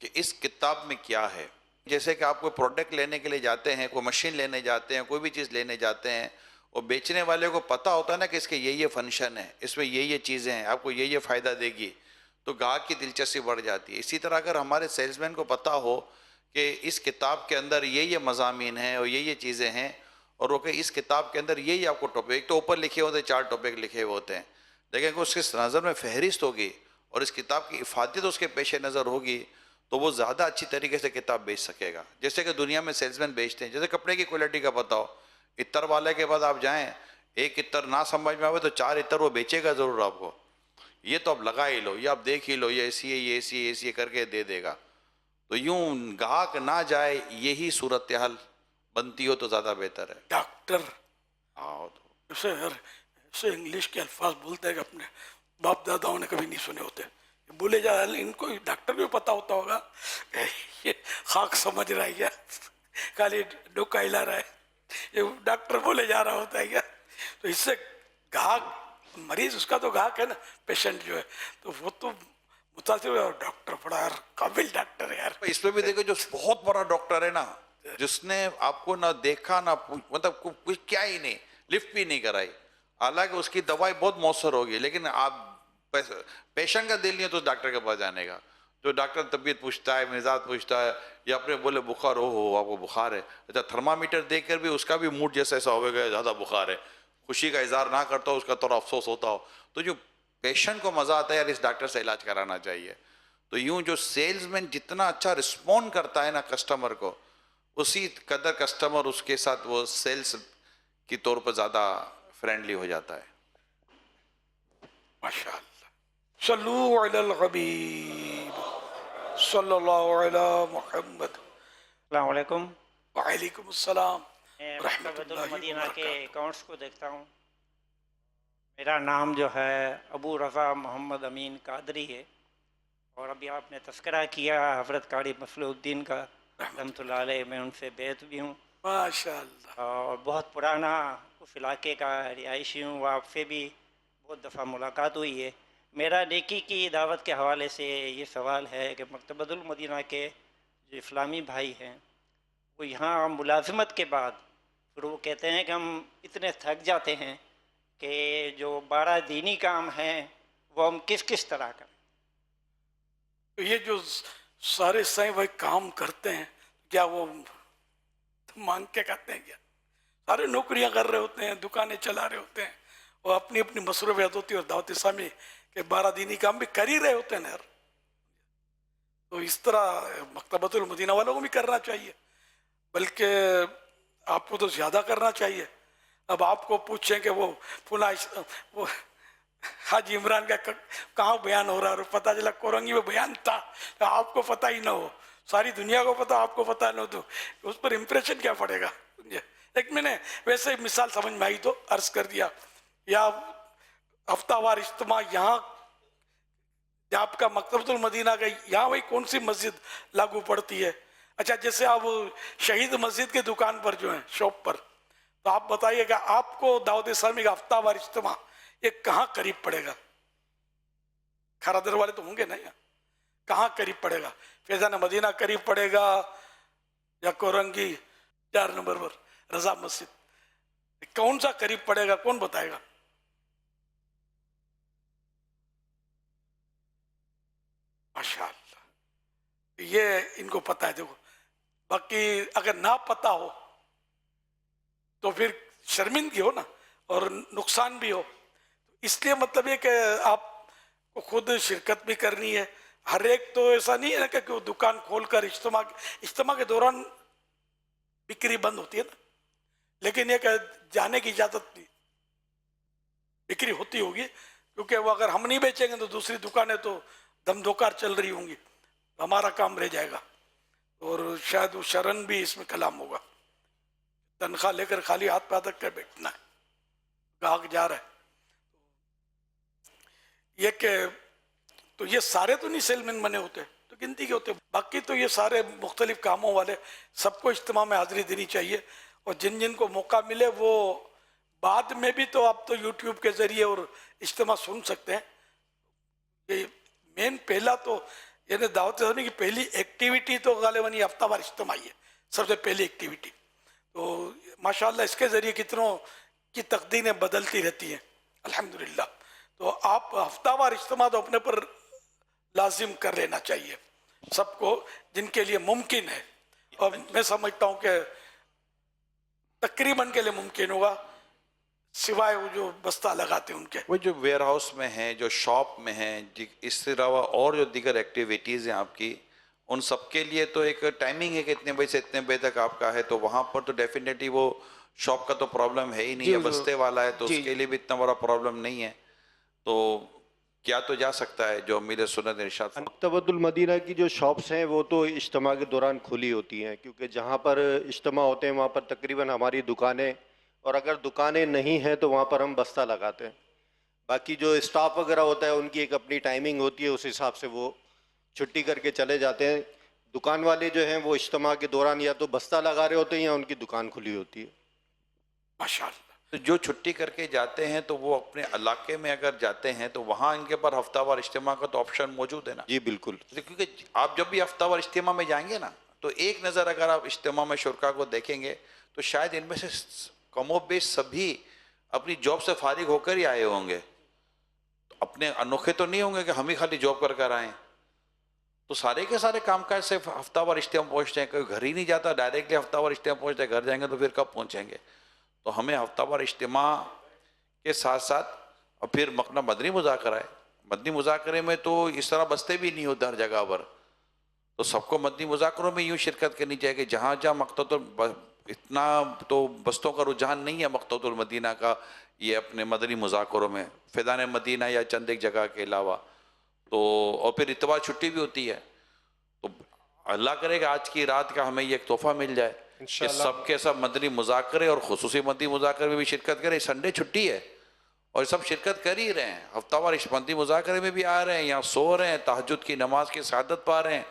کہ اس کتاب میں کیا ہے، جیسے کہ آپ کوئی پروڈکٹ لینے کے لیے جاتے ہیں، کوئی مشین لینے جاتے ہیں، کوئی بھی چیز لینے جاتے ہیں، اور بیچنے والے کو پتہ ہوتا ہے نا کہ اس کے یہ فنکشن ہے، اس میں یہ چیزیں ہیں، آپ کو یہ فائدہ دے گی، تو گاہک کی دلچسپی بڑھ جاتی ہے. اسی طرح اگر ہمارے سیلز مین کو پتہ ہو کہ اس کتاب کے اندر یہ مضامین ہیں اور یہ چیزیں ہیں، اور وہ کہ اس کتاب کے اندر یہ آپ کو ٹاپک، ایک تو اوپر لکھے ہوتے ہیں 4 ٹاپک لکھے ہوئے ہوتے ہیں، لیکن اگر اس کے نظر میں فہرست ہوگی اور اس کتاب کی افادیت اس کے پیش نظر ہوگی تو وہ زیادہ اچھی طریقے سے کتاب بیچ سکے گا. جیسے کہ دنیا میں سیلز مین بیچتے ہیں، جیسے کپڑے کی کوالٹی کا پتہ ہو، عطر والے کے بعد آپ جائیں، ایک عطر نہ سمجھ میں آئے تو 4 عطر وہ بیچے گا ضرور آپ کو. یہ تو آپ لگا ہی لو، یہ آپ دیکھ ہی لو، یہ ایسی ہے، یہ ایسی ہے، ایسی کر کے دے دے گا. تو یوں گاہک نہ جائے، یہی صورتحال بنتی ہو تو زیادہ بہتر ہے. ڈاکٹر تو ایسے انگلش کے الفاظ بولتے ہیں کہ اپنے باپ داداؤں نے کبھی نہیں سنے ہوتے. بولے جا ان کو ڈاکٹر کو پتہ ہوتا ہوگا یہ خاک سمجھ رہا ہے کیا، خالی ڈوکا ہلا رہا ہے، یہ ڈاکٹر بولے جا رہا ہوتا ہے کیا. تو اس سے گاہک، مریض اس کا تو گاہک ہے نا، پیشنٹ جو ہے، تو وہ تو متاثر ہوا. ڈاکٹر بڑا یار قابل ڈاکٹر ہے یار. اس میں بھی دیکھو جو بہت بڑا ڈاکٹر ہے نا، جس نے آپ کو نہ دیکھا نہ مطلب کچھ کیا ہی نہیں، لفٹ بھی نہیں کرائی، حالانکہ اس کی دوائی بہت مؤثر ہوگی، لیکن آپ پیشنٹ کا دل نہیں ہے تو ڈاکٹر کے پاس جانے کا. جو ڈاکٹر طبیعت پوچھتا ہے، مزاج پوچھتا ہے، یا اپنے بولے بخار ہو آپ کو بخار ہے، اچھا تھرمامیٹر دیکھ کر بھی اس کا بھی موڈ جیسا ایسا ہوگا کہ زیادہ بخار ہے، خوشی کا اظہار نہ کرتا ہو، اس کا تھوڑا افسوس ہوتا ہو. تو جو پیشنٹ کو مزہ آتا ہے یار اس ڈاکٹر سے علاج کرانا چاہیے. تو یوں جو سیلز مین جتنا اچھا رسپونڈ کرتا ہے نا کسٹمر کو، اسی قدر کسٹمر اس کے ساتھ وہ سیلز کی طور پر زیادہ فرینڈلی ہو جاتا ہے. ماشاء اللہ. صلو علی الحبیب صلی اللہ علی محمد. السلام علیکم. وعلیکم السلام میں رحمۃ مکتبۃ اللہ المدینہ کے وبرکاتہ. اکاؤنٹس کو دیکھتا ہوں. میرا نام جو ہے ابو رضا محمد امین قادری ہے، اور ابھی آپ نے تذکرہ کیا حضرت قاری مصلح الدین کا رحمۃ اللہ علیہ، میں ان سے بیعت بھی ہوں، ماشاء اللہ. اور بہت پرانا اس علاقے کا رہائشی ہوں. آپ سے بھی بہت دفعہ ملاقات ہوئی ہے. میرا نیکی کی دعوت کے حوالے سے یہ سوال ہے کہ مکتبۃ المدینہ کے جو اسلامی بھائی ہیں، وہ یہاں ملازمت کے بعد پھر وہ کہتے ہیں کہ ہم اتنے تھک جاتے ہیں کہ جو 12 دینی کام ہیں وہ ہم کس طرح کریں. یہ جو سارے سائیں بھائی کام کرتے ہیں، کیا وہ مانگ کے کرتے ہیں کیا؟ سارے نوکریاں کر رہے ہوتے ہیں، دکانیں چلا رہے ہوتے ہیں، اور اپنی اپنی مصروفیات ہوتی ہے، اور دعوت اسلامی کے 12 دینی کام بھی کر ہی رہے ہوتے ہیں یار. تو اس طرح مکتبۃ المدینہ والوں کو بھی کرنا چاہیے، بلکہ آپ کو تو زیادہ کرنا چاہیے. اب آپ کو پوچھیں کہ وہ وہ حاجی عمران کا کہاں بیان ہو رہا ہے، اور پتہ چلا کورنگی میں بیان تھا، تو آپ کو پتہ ہی نہ ہو، ساری دنیا کو پتہ، آپ کو پتہ نہ ہو، تو اس پر امپریشن کیا پڑے گا. ایک میں نے ویسے مثال سمجھ میں آئی تو عرض کر دیا. یا ہفتہ وار اجتماع یہاں آپ کا مکتبۃ المدینہ کا یہاں وہی کون سی مسجد لاگو پڑتی ہے؟ اچھا جیسے آپ شہید مسجد کے دکان پر جو ہیں شاپ پر، تو آپ بتائیے کہ آپ کو دعوت اسلامی کا ہفتہ وار اجتماع یہ کہاں قریب پڑے گا؟ کھارا در والے تو ہوں گے نا، کہاں قریب پڑے گا؟ فیضان مدینہ قریب پڑے گا یا کورنگی 4 نمبر پر رضا مسجد؟ کون سا قریب پڑے گا، کون بتائے گا؟ ماشاء اللہ، یہ ان کو پتہ ہے. دیکھو باقی اگر نہ پتہ ہو تو پھر شرمندگی ہو نا، اور نقصان بھی ہو. اس لیے مطلب یہ کہ آپ کو خود شرکت بھی کرنی ہے. ہر ایک تو ایسا نہیں ہے نا کہ وہ دکان کھول کر اجتماع کے دوران بکری بند ہوتی ہے نا، لیکن یہ کہ جانے کی اجازت نہیں، بکری ہوتی ہوگی، کیونکہ وہ اگر ہم نہیں بیچیں گے تو دوسری دکانیں تو دم دوکار چل رہی ہوں گی، ہمارا کام رہ جائے گا. اور شاید وہ شرن بھی اس میں کلام ہوگا. تنخواہ لے کر خالی ہاتھ پہ ادک کر بیٹھنا ہے, گاہک جا رہا ہے. یہ کہ تو یہ سارے تو نہیں سیل مین بنے ہوتے, تو گنتی کے ہوتے, باقی تو یہ سارے مختلف کاموں والے سب کو اجتماع میں حاضری دینی چاہیے. اور جن جن کو موقع ملے وہ بعد میں بھی تو آپ تو یوٹیوب کے ذریعے اور اجتماع سن سکتے ہیں. یہ مین پہلا تو یعنی دعوت ہونے کی پہلی ایکٹیویٹی تو غالباً یہ ہفتہ وار اجتماع ہے, سب سے پہلی ایکٹیویٹی. تو ماشاءاللہ اس کے ذریعے کتنوں کی تقدیریں بدلتی رہتی ہیں الحمدللہ. تو آپ ہفتہ وار اجتماع تو اپنے پر لازم کر لینا چاہیے سب کو جن کے لیے ممکن ہے. اور میں سمجھتا ہوں کہ تقریباً کے لیے ممکن ہوگا سوائے وہ جو بستہ لگاتے ہیں ان کے. وہ جو ویئر ہاؤس میں ہیں, جو شاپ میں ہیں, اس کے علاوہ اور جو دیگر ایکٹیویٹیز ہیں آپ کی, ان سب کے لیے تو ایک ٹائمنگ ہے کہ اتنے بجے سے اتنے بجے تک آپ کا ہے. تو وہاں پر تو ڈیفینیٹلی وہ شاپ کا تو پرابلم ہے ہی نہیں ہے, بستے والا ہے تو اس کے لیے بھی اتنا بڑا پرابلم نہیں ہے. تو کیا تو جا سکتا ہے جو امیر سنت ارشاد. مکتبۃ المدینہ کی جو شاپس ہیں وہ تو اجتماع کے دوران کھلی ہوتی ہیں, کیونکہ جہاں پر اجتماع ہوتے ہیں وہاں پر تقریباً ہماری دکانیں, اور اگر دکانیں نہیں ہیں تو وہاں پر ہم بستہ لگاتے ہیں. باقی جو اسٹاف وغیرہ ہوتا ہے ان کی ایک اپنی ٹائمنگ ہوتی ہے, اس حساب سے وہ چھٹی کر کے چلے جاتے ہیں. دکان والے جو ہیں وہ اجتماع کے دوران یا تو بستہ لگا رہے ہوتے ہیں یا ان کی دکان کھلی ہوتی ہے. ماشاءاللہ. تو جو چھٹی کر کے جاتے ہیں تو وہ اپنے علاقے میں اگر جاتے ہیں تو وہاں ان کے پر ہفتہ وار اجتماع کا تو آپشن موجود ہے نا. جی بالکل, کیونکہ آپ جب بھی ہفتہ وار اجتماع میں جائیں گے نا تو ایک نظر اگر آپ اجتماع میں شرکا کو دیکھیں گے تو شاید ان میں سے کم و بیش سبھی اپنی جاب سے فارغ ہو کر ہی آئے ہوں گے. اپنے انوکھے تو نہیں ہوں گے کہ ہم ہی خالی جاب کر کر آئیں. تو سارے کے سارے کام کاج سے ہفتہ وار اجتماع پہنچتے ہیں. کوئی گھر ہی نہیں جاتا, ڈائریکٹلی ہفتہ وار اجتماع پہنچتے ہیں. گھر جائیں گے تو پھر کب پہنچیں گے. تو ہمیں ہفتہ وار اجتماع کے ساتھ ساتھ اور پھر اپنا مدنی مذاکرہ ہے. مدنی مذاکرے میں تو اس طرح بستے بھی نہیں ہوتے ہر جگہ پر. تو سب کو مدنی مذاکروں میں یوں شرکت کرنی چاہیے کہ جہاں جہاں اتنا تو بستوں کا رجحان نہیں ہے مکتبۃ المدینہ کا یہ اپنے مدنی مذاکروں میں, فیضان مدینہ یا چند ایک جگہ کے علاوہ. تو اور پھر اتوار چھٹی بھی ہوتی ہے. تو اللہ کرے گا آج کی رات کا ہمیں یہ ایک تحفہ مل جائے کہ سب کے سب مدنی مذاکرے اور خصوصی مدنی مذاکرے میں بھی شرکت کریں. سنڈے چھٹی ہے اور سب شرکت کر ہی رہے ہیں. ہفتہ وار مدنی مذاکرے میں بھی آ رہے ہیں, یہاں سو رہے ہیں, تہجد کی نماز کی سعادت پا رہے ہیں,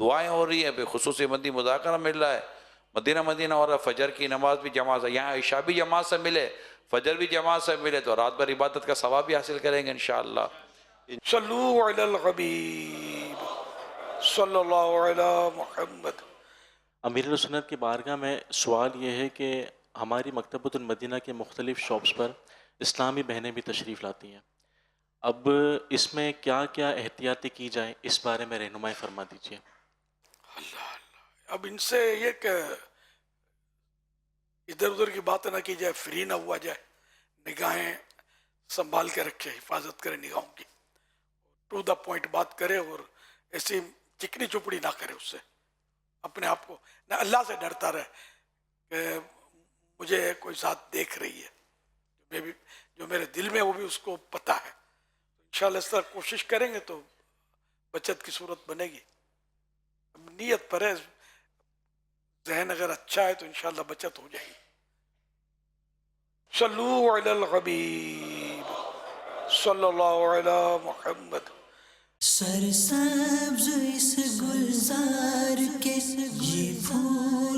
دعائیں ہو رہی ہیں, پھر خصوصی مدنی مذاکرہ مل رہا ہے. مدینہ اور فجر کی نماز بھی جماعت سے, یہاں عشاء بھی جماعت سے ملے, فجر بھی جماعت سے ملے تو رات بھر عبادت کا ثواب بھی حاصل کریں گے انشاءاللہ. صلو علی الحبیب صلی اللہ علی محمد. امیر سنت کی بارگاہ میں سوال یہ ہے کہ ہماری مکتبۃ المدینہ کے مختلف شاپس پر اسلامی بہنیں بھی تشریف لاتی ہیں. اب اس میں کیا کیا احتیاطی کی جائے, اس بارے میں رہنمائی فرما دیجیے. اللہ اللہ. اب ان سے یہ کہ ادھر ادھر کی بات نہ کی جائے, فری نہ ہوا جائے, نگاہیں سنبھال کے رکھے, حفاظت کرے نگاہوں کی, ٹو دا پوائنٹ بات کرے اور ایسی چکنی چپڑی نہ کرے. اس سے اپنے آپ کو نہ اللہ سے ڈرتا رہے کہ مجھے کوئی ذات دیکھ رہی ہے, میں بھی جو میرے دل میں وہ بھی اس کو پتہ ہے. انشاءاللہ اس طرح کوشش کریں گے تو بچت کی صورت بنے گی. نیت پر ہے, ذہن اگر اچھا ہے تو انشاءاللہ بچت ہو جائے گی. صلو علی الحبیب صلی اللہ علی محمد. سرسبز اس گلزار کے یہ پھول